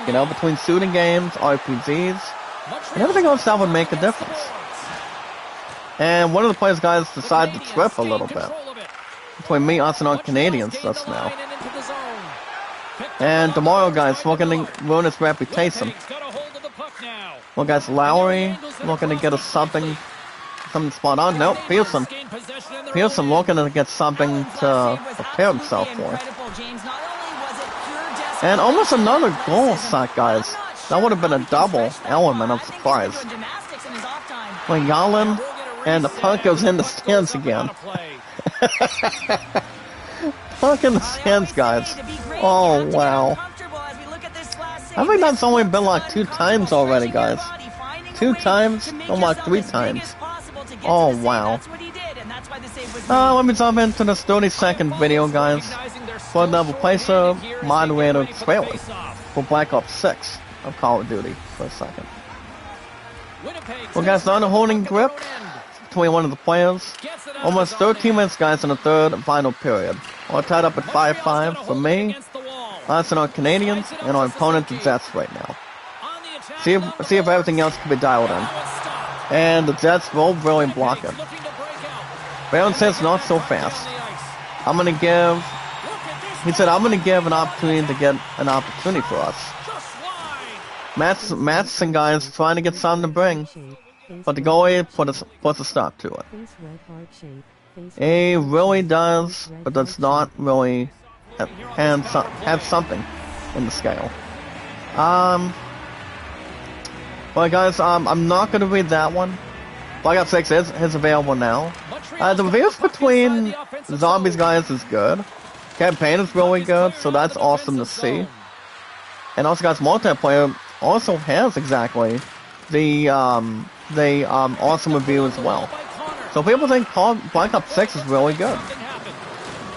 You know, between shooting games, RPGs, and everything else that would make a difference. And one of the players, guys, decided to trip a little bit. between me, us, and our Canadians just now. And tomorrow, guys, we're going to ruin his reputation. Well, guys, Lowry looking to get us something spot on. Nope, Pearson looking to get something to prepare himself for. And almost another goal shot, guys. That would have been a double element, I'm surprised. Well, Yalin and the puck goes in the stands again. Puck in the stands, guys. Oh, wow. I think that's only been like 2 times already, guys. 2 times? Oh, like 3 times. Oh, wow. Let me jump into this 30-second video, guys. For the replacer moderator trailer for Black Ops 6 of Call of Duty for a second. Well, guys, on a holding grip between one of the players. Almost 13 minutes, guys, in the third and final period. All tied up at 5-5 for me, us and our Canadians, and our opponent, the Jets, right now. See if everything else can be dialed in. And the Jets will really block it. Baron says not so fast. I'm going to give... He said, I'm going to give an opportunity to get an opportunity for us. Mattson, guys, trying to get something to bring. But the goalie puts a stop to it. He really does, but does not really have something in the scale. Well, guys, I'm not going to read that one. Black Ops 6 is available now. The reviews between Zombies, guys, is good. Campaign is really good, so that's awesome to see. And also, guys, multiplayer also has exactly the awesome review as well. So people think Black Ops 6 is really good.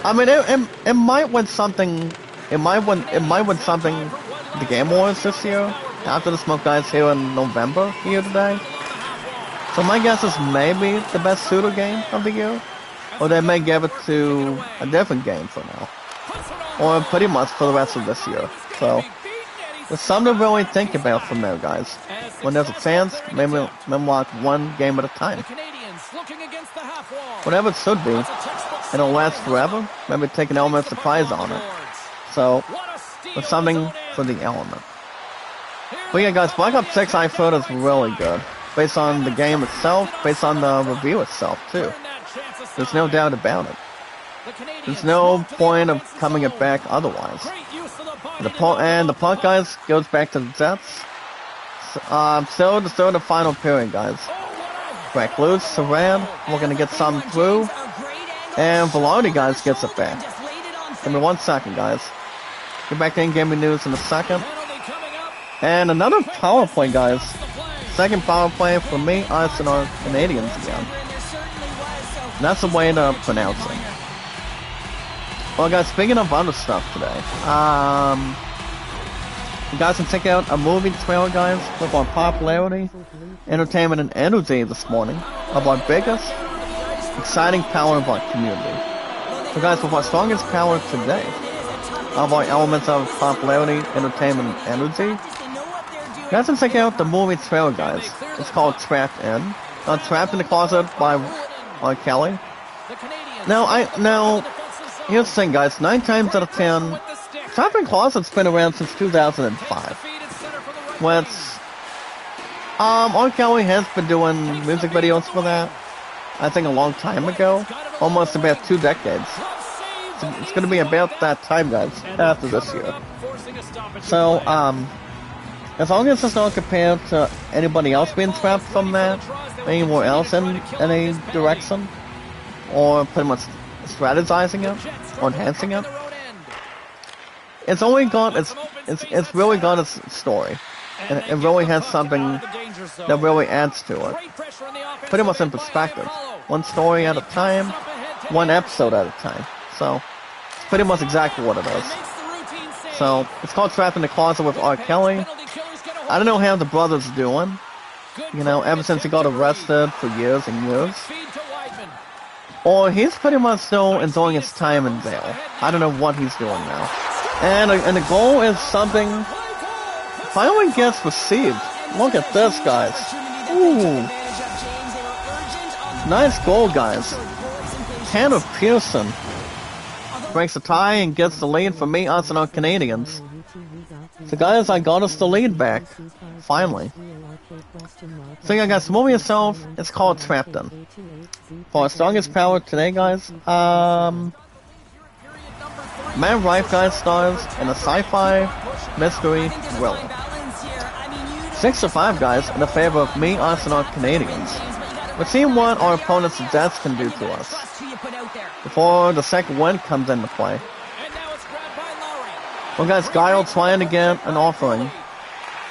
I mean, it might win something. It might win something. The Game Awards this year after the Smoke Guys here in November here today. So my guess is maybe the best shooter game of the year, or they may give it to a different game for now, or pretty much for the rest of this year. So there's something to really think about from there, guys. When there's a chance, maybe like one game at a time. Whatever it should be, and it'll last forever. Maybe take an element of surprise on it. So there's something for the element. But yeah, guys, Black Ops 6 I thought is really good. Based on the game itself, based on the review itself, too. There's no doubt about it. There's no point of coming it back otherwise. The puck, guys, goes back to the Jets. So the third and final period, guys. Crack loose, Saran, we're gonna get some through. And Velarde, guys, gets it back. Give me 1 second, guys. Get back to in-game news in a second. And another power play, guys. Second power play for me, us, and our Canadians again. And that's the way to pronounce it. Well, guys, speaking of other stuff today, you guys can check out a movie trailer, guys, with our popularity, entertainment, and energy this morning of our biggest, exciting power of our community. So, guys, with our strongest power today, of our elements of popularity, entertainment, and energy, you guys can check out the movie trailer, guys. It's called Trapped In. Trapped in the Closet by R. Kelly. Now, here's the thing, guys. 9 times out of 10, Trapped in the Closet's been around since 2005. Which, R. Kelly has been doing music videos for that, I think a long time ago. Almost about 2 decades. It's gonna be about that time, guys, after this year. So, as long as it's not compared to anybody else being trapped from that, anywhere else in any direction, or pretty much strategizing it, or enhancing it, it's only got it's really got its story, and it really has something that really adds to it. Pretty much in perspective, one story at a time, one episode at a time. So it's pretty much exactly what it is. So it's called Trapped in the Closet with R. Kelly. I don't know how the brother's doing, you know, ever since he got arrested for years and years. Or he's pretty much still enjoying his time in jail. I don't know what he's doing now. And the goal is something finally gets received. Look at this, guys. Ooh. Nice goal, guys. Tanner Pearson breaks the tie and gets the lead for me, us, and our Canadians. So guys, I got us the lead back. Finally. So yeah guys, the movie itself is called Trapped In. For our strongest power today guys, Man Rife guys stars in a sci-fi mystery thriller. 6-5 guys in the favor of me, us, and our Canadians. We're seeing what our opponent's deaths can do to us before the second wind comes into play. Well guys, Guile trying to get an offering,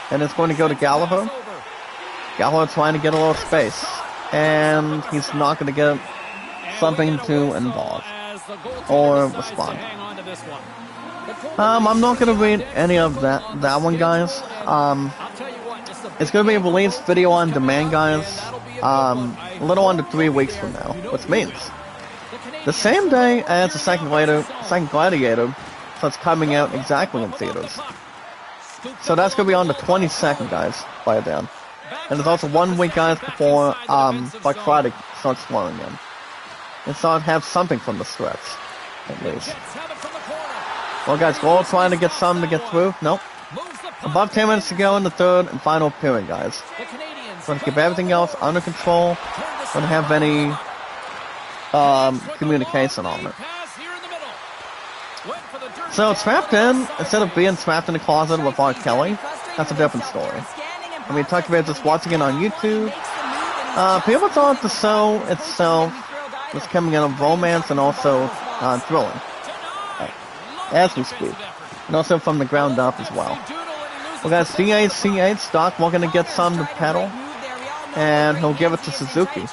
and it's going to go to Gallagher. Gallagher trying to get a little space, and he's not going to get something to involve or respond. I'm not going to read any of that one guys. It's going to be a released video on demand guys, a little under 3 weeks from now, which means the same day as the second Gladiator, so it's coming out exactly in theaters. So that's going to be on the 22nd, guys, by then. And there's also 1 week, guys, before Black Friday starts flowing in. And so I'd have something from the stretch, at least. Well, guys, we're all trying to get something to get through. Nope. About 10 minutes to go in the third and final period, guys. Going to keep everything else under control. Don't have any communication on it. So Trapped In, instead of being trapped in the closet with R. Kelly, that's a different story. I mean, talking about just watching it on YouTube. People thought the show itself was coming in of romance and also thrilling, as we speak, and also from the ground up as well. We got CH, Doc, we're gonna get some to pedal, and he'll give it to Suzuki.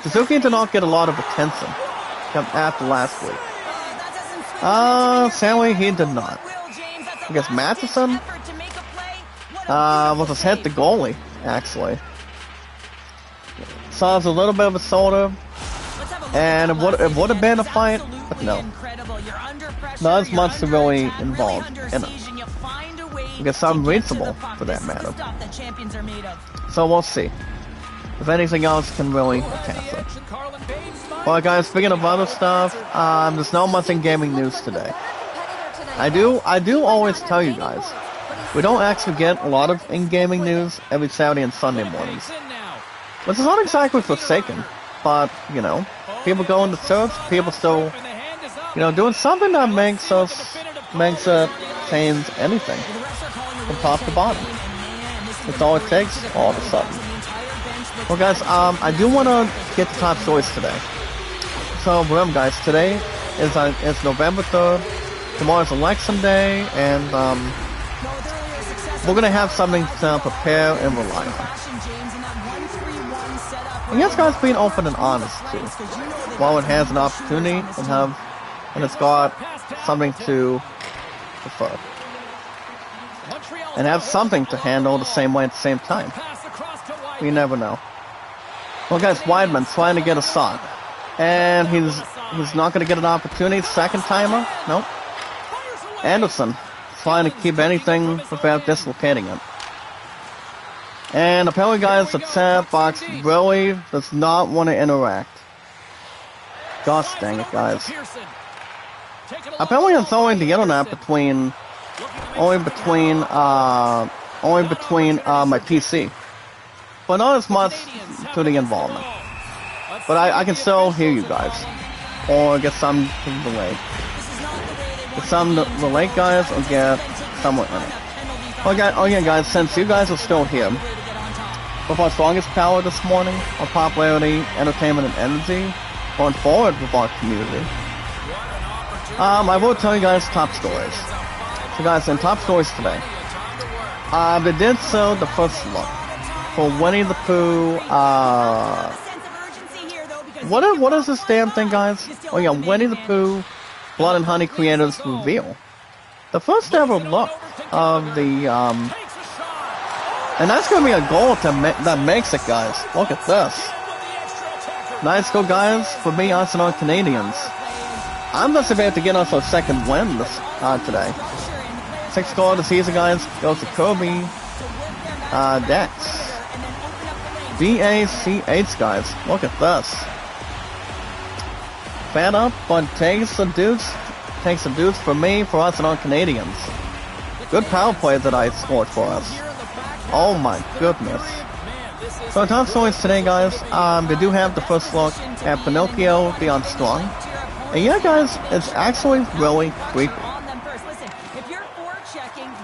Suzuki did not get a lot of attention after last week. Sadly, he did not. I guess Matheson was hit the goalie, actually. So it was a little bit of a shoulder, and it would have been a fight, but no. Not as much to really involve in it. I guess unreachable, for that matter. So we'll see if anything else can really attack it. Well guys, speaking of other stuff, there's not much in gaming news today. I do always tell you guys, we don't actually get a lot of in-gaming news every Saturday and Sunday mornings. Which is not exactly forsaken, but, you know, people go into church, people still, you know, doing something that makes it change anything, from top to bottom. That's all it takes, all of a sudden. Well guys, I do want to get the top stories today. So remember guys, today is November 3rd, tomorrow's election day, and we're going to have something to prepare and rely on. And yes guys, being open and honest too. While it has an opportunity and it's got something to prefer. And have something to handle the same way at the same time. You never know. Well guys, Weidman's trying to get a shot. And he's not going to get an opportunity. Second timer? Nope. Anderson trying to keep anything without dislocating it. And apparently guys, the chat box really does not want to interact. Gosh dang it guys. Apparently it's only the internet between my PC. But not as much to the involvement. But I can still hear you guys. Or get some delay. Get some delay guys, or get somewhat in it. Oh yeah guys, since you guys are still here, with our strongest power this morning, our popularity, entertainment, and energy, going forward with our community, I will tell you guys top stories. So guys, in top stories today, they did show the first look for Winnie the Pooh, what is this damn thing guys? Oh yeah, Winnie the Pooh, Blood and Honey creators reveal the first ever look of the, and that's gonna be a goal that makes it guys. Look at this. Nice go guys, for me, us and our Canadians. I'm just about to get us our second win this, today. 6th goal of the season guys, goes to Kobe, Dex. BACH guys, look at this. Fan up, but takes the Dukes takes a deuce for me, for us and our Canadians. Good power play that I scored for us. Oh my goodness. So our top stories today, guys, they do have the first look at Pinocchio Beyond Strong. And yeah, guys, it's actually really creepy.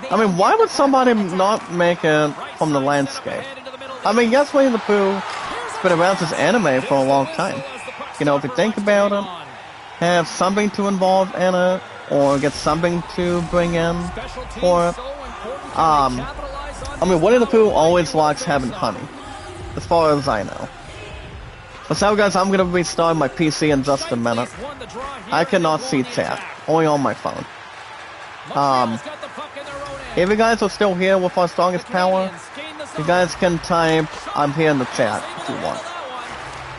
I mean, why would somebody not make it from the landscape? I mean, yes, Winnie the Pooh has been around since anime for a long time. You know, if you think about it, have something to involve in it, or get something to bring in for it. I mean, Winnie the Pooh always likes having honey, as far as I know. So guys, I'm gonna be starting my PC in just a minute. I cannot see chat, only on my phone. If you guys are still here with our strongest power, you guys can type "I'm here" in the chat if you want.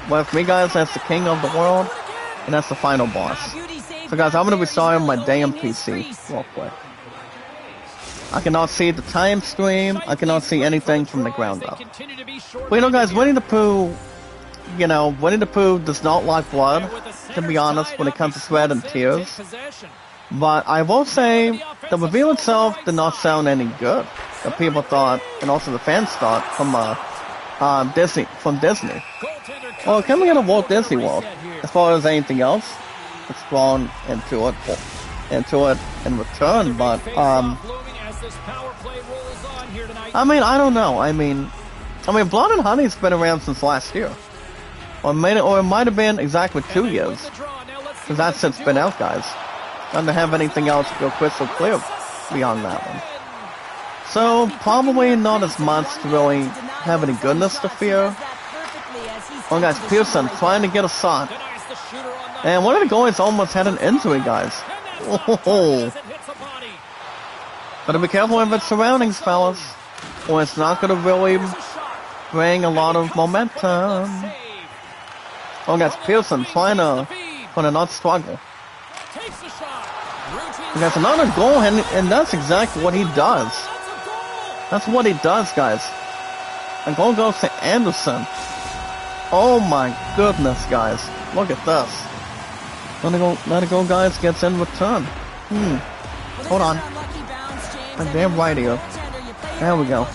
With me, guys, that's the king of the world, and that's the final boss. So guys, I'm gonna be starting my damn PC real quick. I cannot see the time stream, I cannot see anything from the ground up. But you know, guys, Winnie the Pooh, you know, Winnie the Pooh does not like blood, to be honest, when it comes to sweat and tears. But I will say, the reveal itself did not sound any good. The people thought, and also the fans thought, from Disney. Well, coming out of Walt Disney World, as far as anything else, it's thrown into it in return, but, I mean, I don't know. I mean, Blood and Honey's been around since last year. Or it might have been exactly 2 years. Because that's since it's been out, guys. Don't have anything else go crystal clear beyond that one. So, probably not as much to really have any goodness to fear. Oh, guys, Pearson trying to get a shot. And one of the goalies almost had an injury, guys. Oh. Gotta be careful of its surroundings, fellas, or it's not gonna really bring a lot of momentum. Oh, guys, Pearson trying to not struggle. And that's another goal, and that's exactly what he does. That's what he does, guys. A goal goes to Anderson. Oh my goodness, guys. Look at this. Let it go, guys, gets in return. Hold on. I'm damn right here. There we go.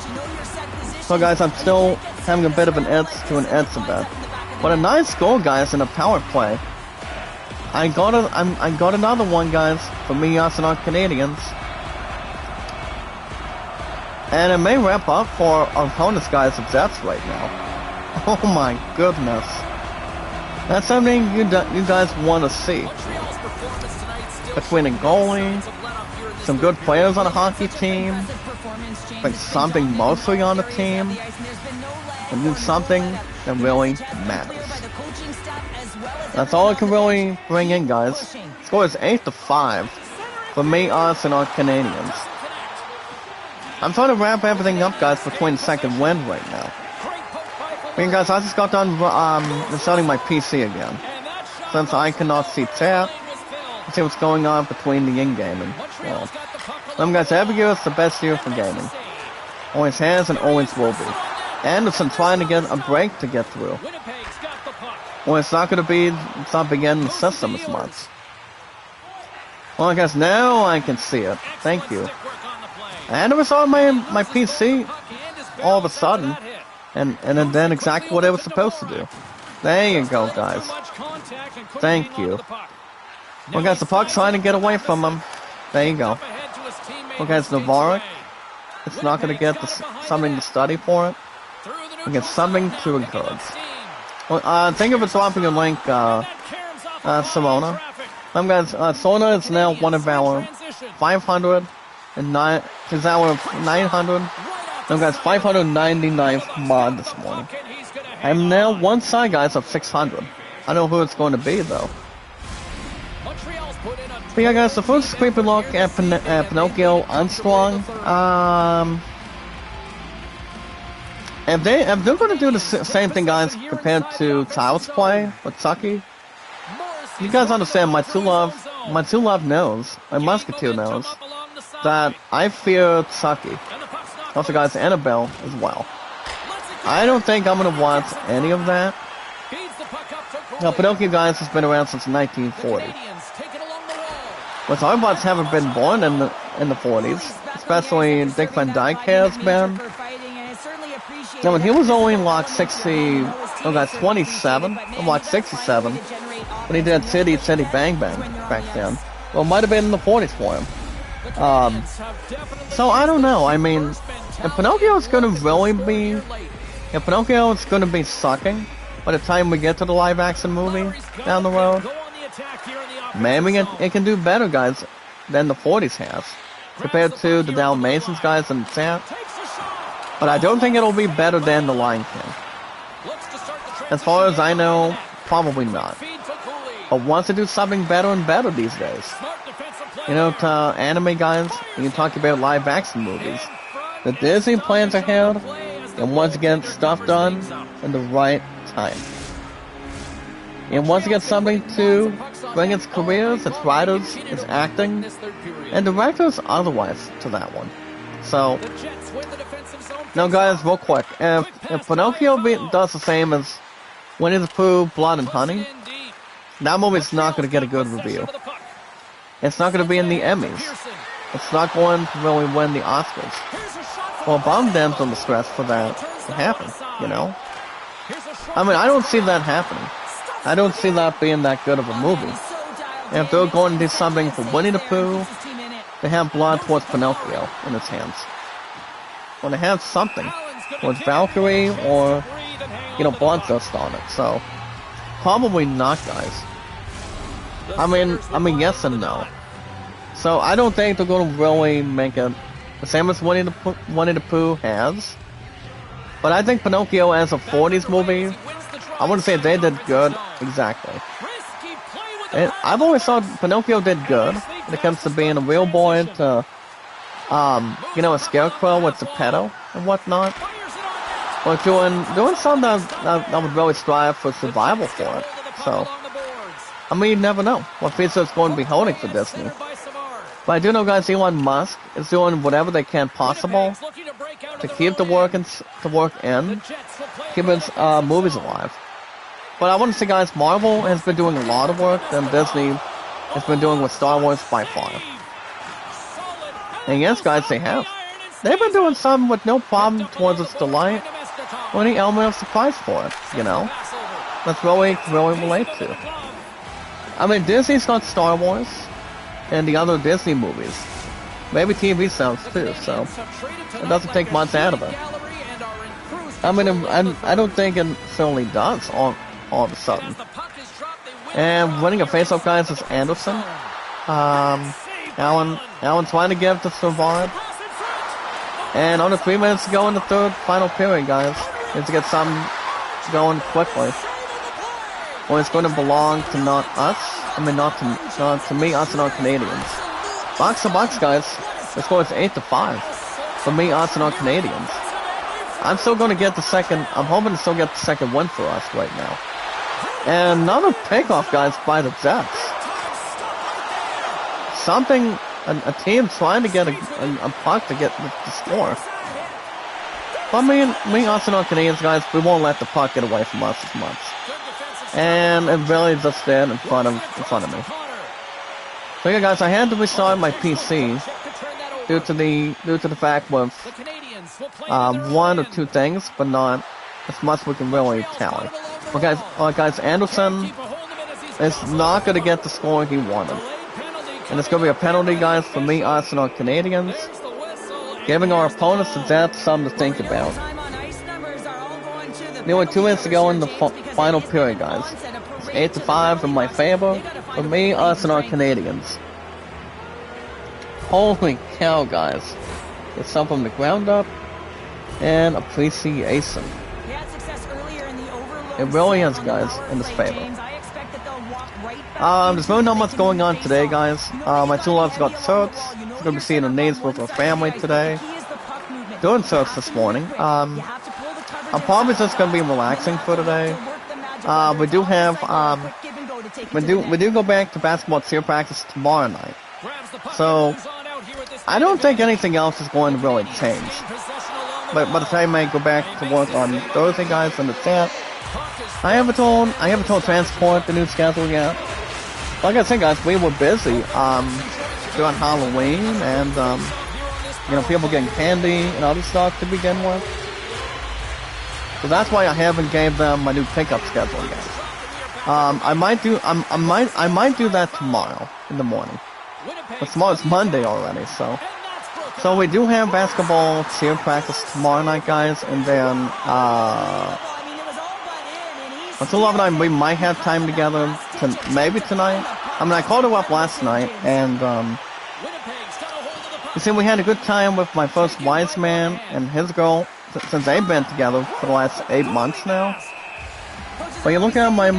So guys, I'm still having a bit of an itch to an itch a bit. But a nice goal, guys, in a power play. I got another one, guys, for me, us, and our Canadians. And it may wrap up for our opponents, guys, if that's right now. Oh my goodness. That's something you guys want to see. Between a goalie, some good players on a hockey team, like something mostly on the team, and do something that really matters. That's all I can really bring in, guys. Score is 8-5 for me, us, and our Canadians. I'm trying to wrap everything up, guys, for 22nd win right now. Okay, guys, I just got done installing my PC again. Since I cannot see chat, let's see what's going on between the in-game and, well. Guys, every year is the best year for gaming. Always has and always will be. Anderson trying to get a break to get through. Well, it's not beginning the system as much. Well, I guess now I can see it. Thank you. And it was on my PC all of a sudden. And then exactly what it was supposed to do. There you go, guys. Thank you. Well, guys, the puck's trying to get away from him. There you go. Well, guys, Navarre. It's not going to get something to study for it. We get something to encourage. Well, thank you for dropping a link, Simona. Guys, Sona is now one of our 509, is our 900. Guys, 599th mod this morning. I'm now one side, guys, of 600. I don't know who it's going to be, though. But yeah, guys, the first creepy look at Pinocchio Unstrong. If they're going to do the same thing, guys, compared to Child's Play with Chucky, you guys understand, my true love knows, my musketeer knows, that I fear Chucky. Also, guys, Annabelle as well. I don't think I'm going to watch any of that. Now, Pinocchio, guys, has been around since 1940. Which Autobots haven't been born in the 40s, especially Dick Van Dyke has been. Now, when he was only in Lock 27, in Lock 67, when he did City Bang Bang back then. Well, it might have been in the 40s for him. So I don't know. I mean, if Pinocchio is going to be sucking by the time we get to the live action movie down the road, maybe it can do better, guys, than the 40s has, compared to the Dalmatians guys and that. But I don't think it'll be better than the Lion King. As far as I know, probably not. But once they do something better and better these days, you know, to anime guys, when you talk about live action movies, the Disney plans ahead and wants to get stuff done in the right time. And wants to get something to bring its careers, its writers, its acting, and directors otherwise to that one. So, now guys, real quick, if Pinocchio does the same as Winnie the Pooh, Blood and Honey, that movie's not going to get a good review. It's not going to be in the Emmys. It's not going to really win the Oscars. Well, I'm damned on the stress for that to happen, you know? I mean, I don't see that happening. I don't see that being that good of a movie. And if they're going to do something for Winnie the Pooh, they have blood towards Pinocchio in its hands. When they have something towards Valkyrie or, you know, Bloodthirst on it. So, probably not, guys. I mean, yes and no. So, I don't think they're going to really make it the same as Winnie the Pooh has. But I think Pinocchio as a 40s movie, I wouldn't say they did good, exactly. And I've always thought Pinocchio did good when it comes to being a real boy to, you know, a scarecrow with Geppetto and whatnot. Or doing something that would really strive for survival for it. So, I mean, you never know what future it's going to be holding for Disney. But I do know, guys, Elon Musk is doing whatever they can possible to keep the work in, keep its movies alive. But I want to say, guys, Marvel has been doing a lot of work than Disney has been doing with Star Wars by far. And yes, guys, they have. They've been doing something with no problem towards its delight or any element of surprise for it, you know? That's really relate to. I mean, Disney's got Star Wars and the other Disney movies. Maybe TV sounds too, so it doesn't take much out of it. I mean, I don't think it certainly does all of a sudden. And winning a face-off, guys, is Anderson. Allen trying to get it to survive. And under 3 minutes to go in the third final period, guys. Need to get something going quickly. Or it's going to belong to not us. I mean, not to me, us, and our Canadians. Box to box, guys. The score is 8-5 for me, us, and our Canadians. I'm still going to get the second. I'm hoping to still get the second win for us right now. And another takeoff, guys, by the Jets. Something, a team trying to get a puck to get the score. But me, us, and our Canadians, guys, we won't let the puck get away from us as much. And it really just did in front of me. So yeah, guys, I had to restart my PC due to the fact with one or two things, but not as much we can really tally. But guys, Anderson is not going to get the score he wanted. And it's going to be a penalty, guys, for me, us, and our Canadians, giving our opponents the Jets something to think about. Nearly 2 minutes to go in the final period, guys. It's 8-5 in my favor, for me, us, and our Canadians. Holy cow, guys. It's something from the ground up, and appreciation. It really is, guys, in this favor. There's really not much going on today, guys. My two loves got shirts. I'm going to be seeing the names with our family today. Doing shirts this morning. I'm probably just going to be relaxing for today. We do have, we do go back to basketball cheer practice tomorrow night. So, I don't think anything else is going to really change. But by the time I go back to work on Thursday, guys, in the chat, I haven't told Transport the new schedule yet. like I said, guys, we were busy during Halloween and you know, people getting candy and other stuff to begin with. So that's why I haven't gave them my new pickup schedule yet. I might do that tomorrow in the morning. But tomorrow's Monday already, so we do have basketball cheer practice tomorrow night, guys, and then until 11 we might have time together maybe tonight. I mean, I called her up last night, and you see, we had a good time with my first wise man and his girl since they've been together for the last 8 months now. But you're looking at my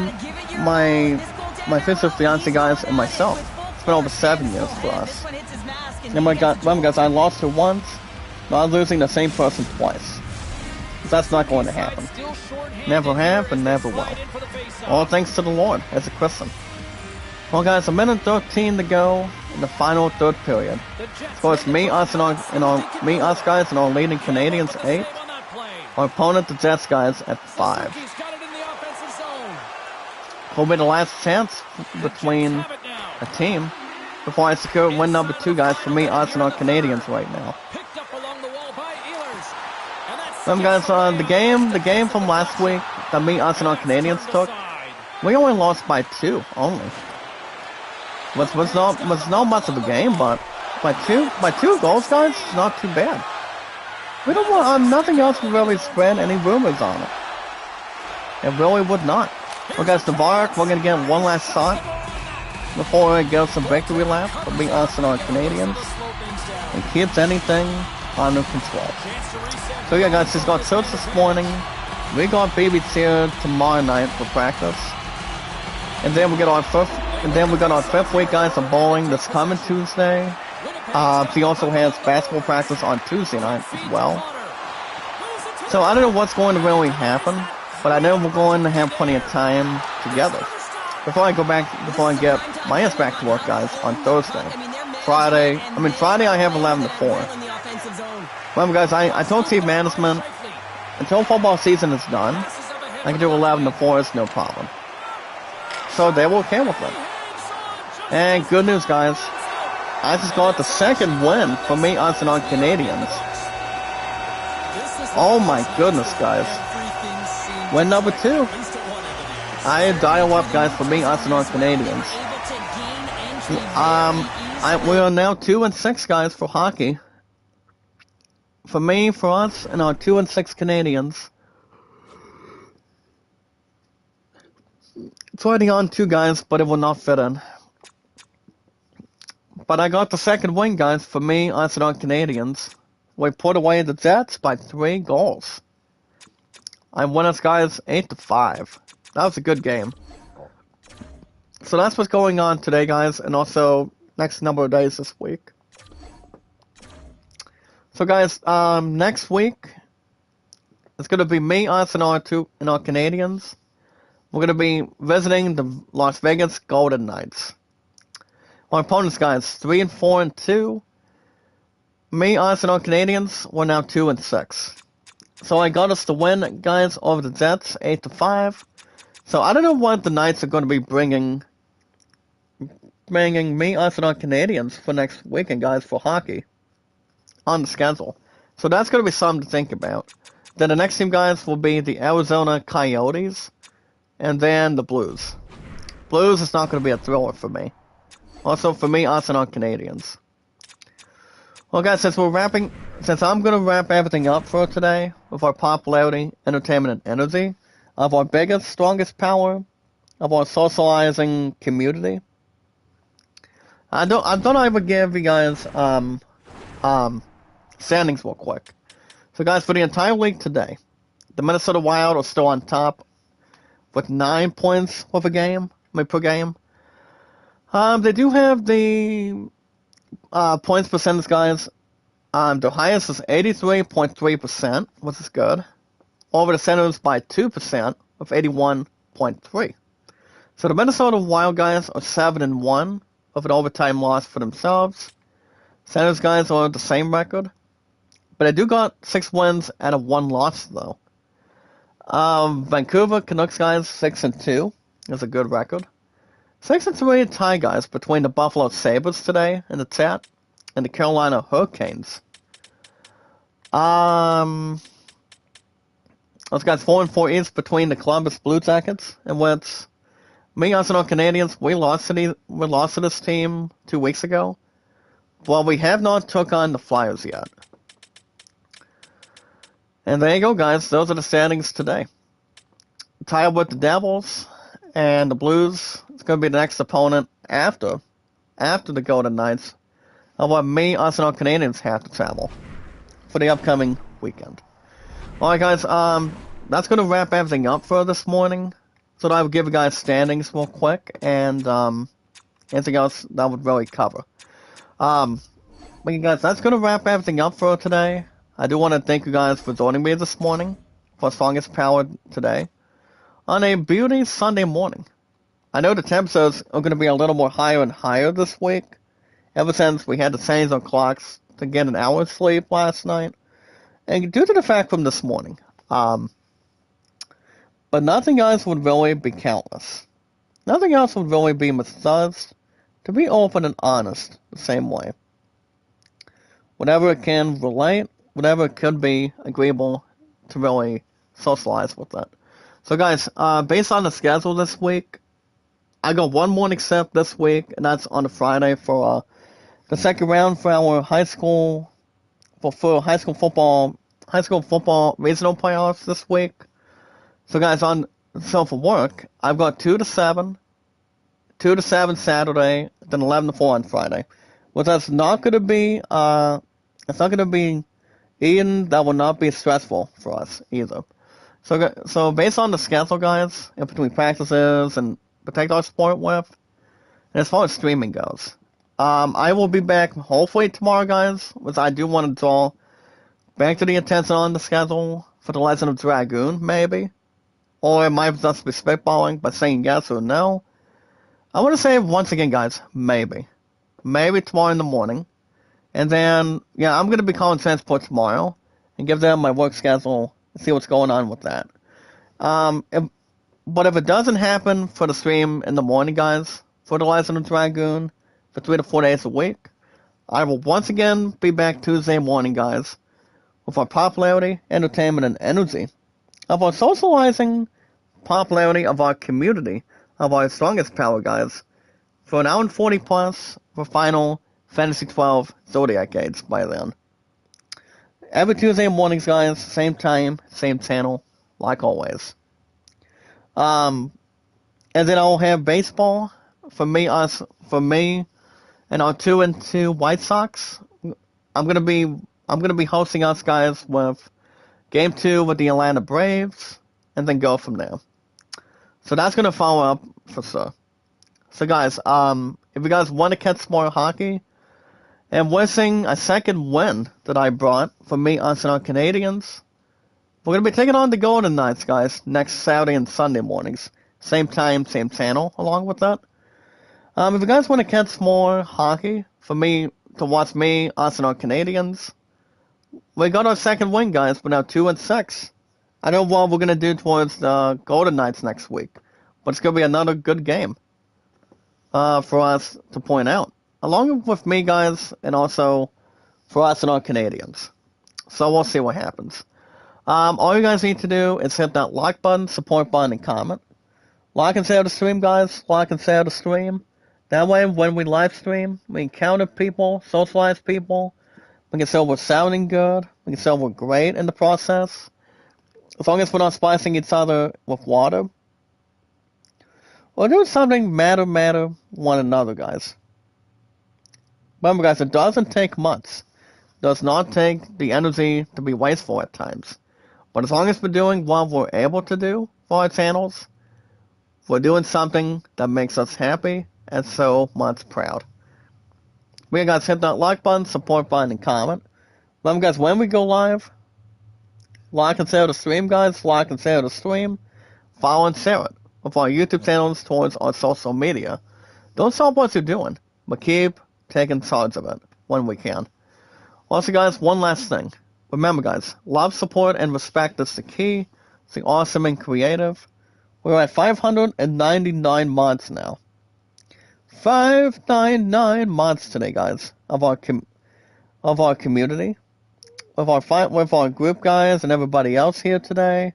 future fiance, guys, and myself. It's been over 7 years for us. And my God, guys, I lost her once, but I'm losing the same person twice. That's not going to happen. Never have and never will. All thanks to the Lord as a Christian. Well, guys, a minute 13 to go in the final third period. Of course, us guys, and our leading Canadians 8. Our opponent, the Jets, guys, at 5. Will be the last chance between a team before I secure win number 2, guys, for us, and our Canadians right now. Guys, the game from last week that us, and our Canadians took, we only lost by 2 only. Was not much of a game, but by two goals, guys, it's not too bad. We don't want nothing else would really spread any rumors on it. It really would not. Well, guys, Tavares, we're gonna get one last shot before we get some victory lap for us and our Canadians, and keeps anything under control. So yeah, guys, just got church this morning. We got BBC tomorrow night for practice, and then we got our fifth week, guys, of bowling this coming Tuesday. He also has basketball practice on Tuesday night as well. So I don't know what's going to really happen, but I know we're going to have plenty of time together. Before I get my ass back to work, guys, on Thursday. Friday I have 11 to 4. Remember, guys, I told team management, until football season is done, I can do 11 to 4, it's no problem. So they were okay with it. And good news, guys, I just got the second win for us, and our Canadians. Oh my goodness, guys. Win number 2. I dial up, guys, for us, and our Canadians. We are now 2-6, guys, for hockey. For us, and our 2-6 Canadians. It's already on 2, guys, but it will not fit in. But I got the second win, guys, for us, and our Canadians. We put away the Jets by 3 goals. I won us, guys, 8 to 5. That was a good game. So that's what's going on today, guys, and also next number of days this week. So, guys, next week it's gonna be us, and our Canadians. We're gonna be visiting the Las Vegas Golden Knights. Our opponents, guys, 3-4-2. Us, and our Canadians, we're now 2-6. So I got us the win, guys, over the Jets, 8 to 5. So I don't know what the Knights are going to be bringing us, and our Canadians for next weekend, guys, for hockey on the schedule. So that's going to be something to think about. Then the next team, guys, will be the Arizona Coyotes, and then the Blues. Blues is not going to be a thriller for me. Also for us, and our Canadians. Well, guys, since I'm going to wrap everything up for today with our popularity, entertainment, and energy, of our biggest, strongest power, of our socializing community, I thought I would give you guys standings real quick. So, guys, for the entire league today, the Minnesota Wild are still on top with 9 points per game. They do have the points percentage, guys. The highest is 83.3%, which is good. Over the Senators by 2% of 81.3. So the Minnesota Wild, guys, are 7-1 of an overtime loss for themselves. Senators, guys, are the same record, but they do got 6 wins and a 1 loss though. Vancouver Canucks, guys, 6-2 is a good record. 6-3 tie, guys, between the Buffalo Sabres today in the chat and the Carolina Hurricanes. Those guys 4-4 each between the Columbus Blue Jackets, in which me, Arsenal Canadians, we lost to this team 2 weeks ago. Well, we have not took on the Flyers yet. And there you go, guys. Those are the standings today. Tied with the Devils and the Blues. It's going to be the next opponent after the Golden Knights. However, me, Arsenal Canadians have to travel for the upcoming weekend. Alright, guys. That's going to wrap everything up for this morning. So that I would give you guys standings real quick and anything else that would really cover. But you guys, that's going to wrap everything up for today. I do want to thank you guys for joining me this morning for Strongest Power today on a beauty Sunday morning. I know the temperatures are going to be a little more higher and higher this week, ever since we had to change our clocks to get an hour's sleep last night, and due to the fact from this morning. But nothing else would really be countless. Nothing else would really be massaged, to be open and honest the same way. Whatever it can relate, whatever it could be agreeable to really socialize with it. So guys, based on the schedule this week, I got one morning shift this week, and that's on a Friday for the second round for our high school football regional playoffs this week. So guys, for work, I've got 2 to 7 Saturday, then 11 to 4 on Friday. Which that's not going to be, it's not going to be, Ian, that will not be stressful for us either. So based on the schedule, guys, in between practices and protect our sport with, and as far as streaming goes, I will be back hopefully tomorrow, guys, which I do want to draw back to the attention on the schedule for the Legend of Dragoon, maybe. Or it might just be spitballing by saying yes or no. I want to say once again, guys, maybe. Maybe tomorrow in the morning. And then, yeah, I'm going to be calling Transport tomorrow and give them my work schedule and see what's going on with that. But if it doesn't happen for the stream in the morning, guys, for the Legend of Dragoon, for 3 to 4 days a week, I will once again be back Tuesday morning, guys, with our popularity, entertainment, and energy of our socializing, popularity of our community, of our Strongest Power, guys, for an hour and 40 plus for Final Fantasy 12 Zodiac Age by then. Every Tuesday mornings, guys, same time, same channel, like always. And then I'll have baseball for me and our 2-2 White Sox. I'm gonna be hosting us, guys, with Game 2 with the Atlanta Braves, and then go from there. So that's going to follow up for sure. So guys, if you guys want to catch more hockey, and wishing a second win that I brought for me, us, and our Canadians, we're going to be taking on the Golden Knights, guys, next Saturday and Sunday mornings. Same time, same channel, along with that. If you guys want to catch more hockey, for me, to watch me, us, and our Canadians, we got our second win, guys. We're now 2-6. I know what we're going to do towards the Golden Knights next week, but it's going to be another good game for us to point out, along with me, guys, and also for us and our Canadians. So we'll see what happens. All you guys need to do is hit that like button, support button, and comment. Like and share the stream, guys. Like and share the stream. That way, when we live stream, we encounter people, socialize people. We can say we're sounding good. We can say we're great in the process. As long as we're not spicing each other with water. We're doing something matter one another, guys. Remember, guys, it doesn't take much. It does not take the energy to be wasteful at times. But as long as we're doing what we're able to do for our channels, we're doing something that makes us happy and so much proud. We guys hit that like button, support button, and comment. Remember, guys, when we go live, like and share the stream, guys. Like and share the stream. Follow and share it with our YouTube channels towards our social media. Don't stop what you're doing, but keep taking charge of it when we can. Also, guys, one last thing. Remember, guys, love, support, and respect is the key. It's the awesome and creative. We're at 599 mods now. 599 mods today, guys, of our community, with our group guys and everybody else here today,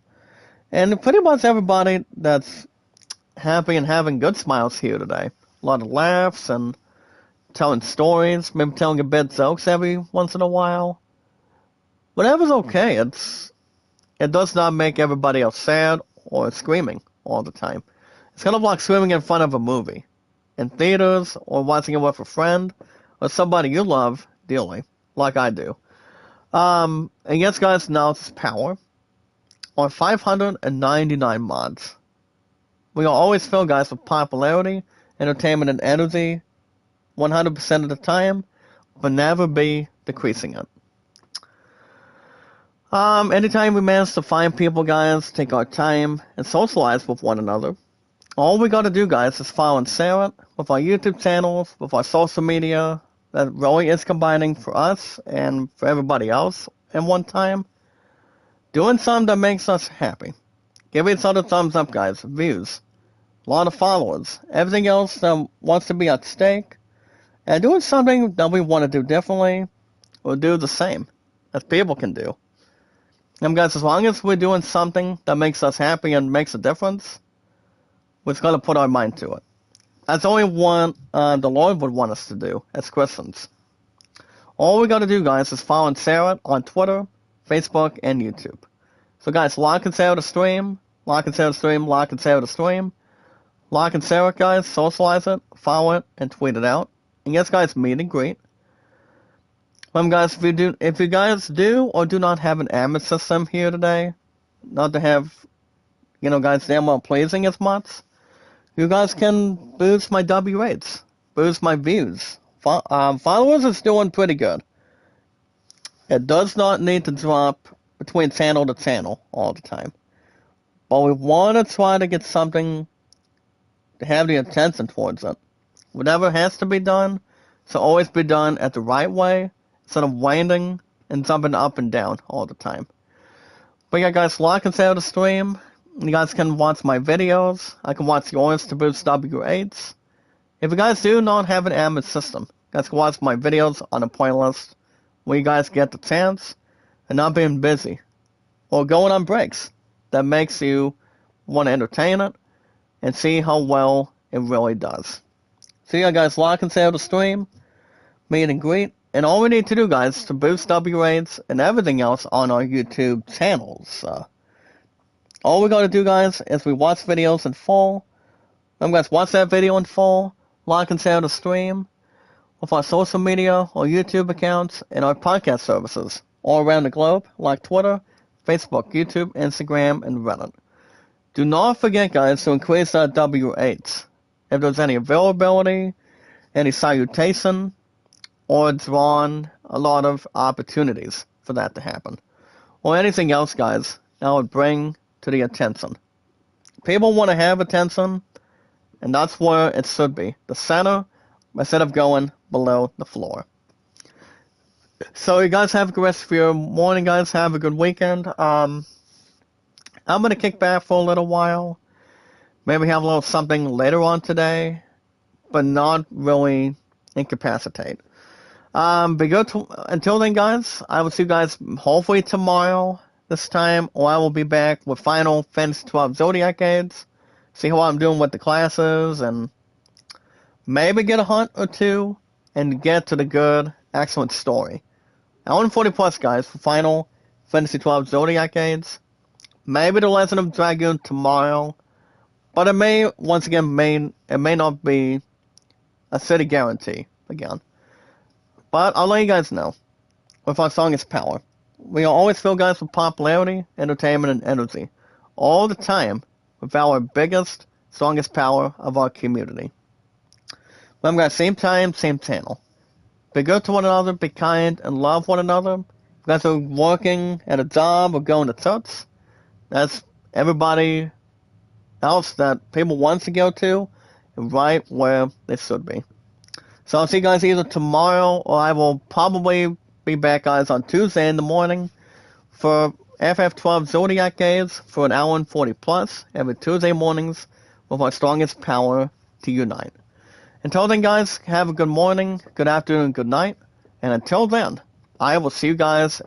and pretty much everybody that's happy and having good smiles here today. A lot of laughs and telling stories, maybe telling a bit jokes every once in a while. Whatever's okay. It does not make everybody else sad or screaming all the time. It's kind of like screaming in front of a movie, in theaters, or watching it with a friend, or somebody you love dearly, like I do. And yes, guys, now it's power on 599 mods. We are always filled, guys, with popularity, entertainment, and energy 100% of the time, but never be decreasing it. Anytime we manage to find people, guys, take our time and socialize with one another, all we gotta do, guys, is follow and share it with our YouTube channels, with our social media. That really is combining for us and for everybody else in one time. Doing something that makes us happy. Give each other thumbs up, guys. Views. A lot of followers. Everything else that wants to be at stake. And doing something that we want to do differently or do the same as people can do. And guys, as long as we're doing something that makes us happy and makes a difference, we're just going to put our mind to it. That's only what the Lord would want us to do as Christians. All we got to do, guys, is follow and share it on Twitter, Facebook, and YouTube. So, guys, like and share the stream, like and share the stream, like and share the stream. Like and share it, guys, socialize it, follow it, and tweet it out. And yes, guys, meet and greet. Guys, if you guys do or do not have an admin system here today, not to have, guys, damn well pleasing as much, you guys can boost my W rates, boost my views. Followers is doing pretty good. It does not need to drop between channel to channel all the time. But we want to try to get something to have the attention towards it. Whatever has to be done, should always be done at the right way, instead of winding and jumping up and down all the time. But yeah, guys, like and share the stream. You guys can watch my videos. I can watch yours to boost W8s. If you guys do not have an admin system, you guys can watch my videos on a playlist where you guys get the chance and not being busy or going on breaks. That makes you want to entertain it and see how well it really does. So yeah, guys, like and share the stream, meet and greet, and all we need to do, guys, is to boost W rates and everything else on our YouTube channels. All we gotta do, guys, is we watch videos in full. Guys, watch that video in full, like and share the stream with our social media or YouTube accounts and our podcast services all around the globe, like Twitter, Facebook, YouTube, Instagram, and Reddit. Do not forget, guys, to increase that W8. If there's any availability, any salutation, or drawn a lot of opportunities for that to happen. Or anything else, guys, that would bring to the attention. People want to have attention, and that's where it should be. The center, instead of going below the floor. So you guys have a good rest of your morning, guys. Have a good weekend. I'm going to kick back for a little while. Maybe have a little something later on today, but not really incapacitate. Until then, guys, I will see you guys hopefully tomorrow this time, or I will be back with Final Fantasy 12 Zodiac Aids. See how I'm doing with the classes, and maybe get a hunt or two, and get to the good, excellent story. 140 plus, guys, for Final Fantasy 12 Zodiac Aids. Maybe the Legend of Dragoon tomorrow, but it may, once again, it may not be a city guarantee again. But I'll let you guys know. With our song is Power. We are always filled, guys, with popularity, entertainment, and energy. All the time with our biggest, strongest power of our community. Remember, guys, same time, same channel. Be good to one another, be kind, and love one another. If you guys are working at a job or going to church, that's everybody else that people want to go to, right where they should be. So I'll see you guys either tomorrow, or I will probably be back, guys, on Tuesday in the morning for FF12 Zodiac Aids for an hour and 40 plus every Tuesday mornings with our strongest power to unite. Until then, guys, have a good morning, good afternoon, good night. And until then, I will see you guys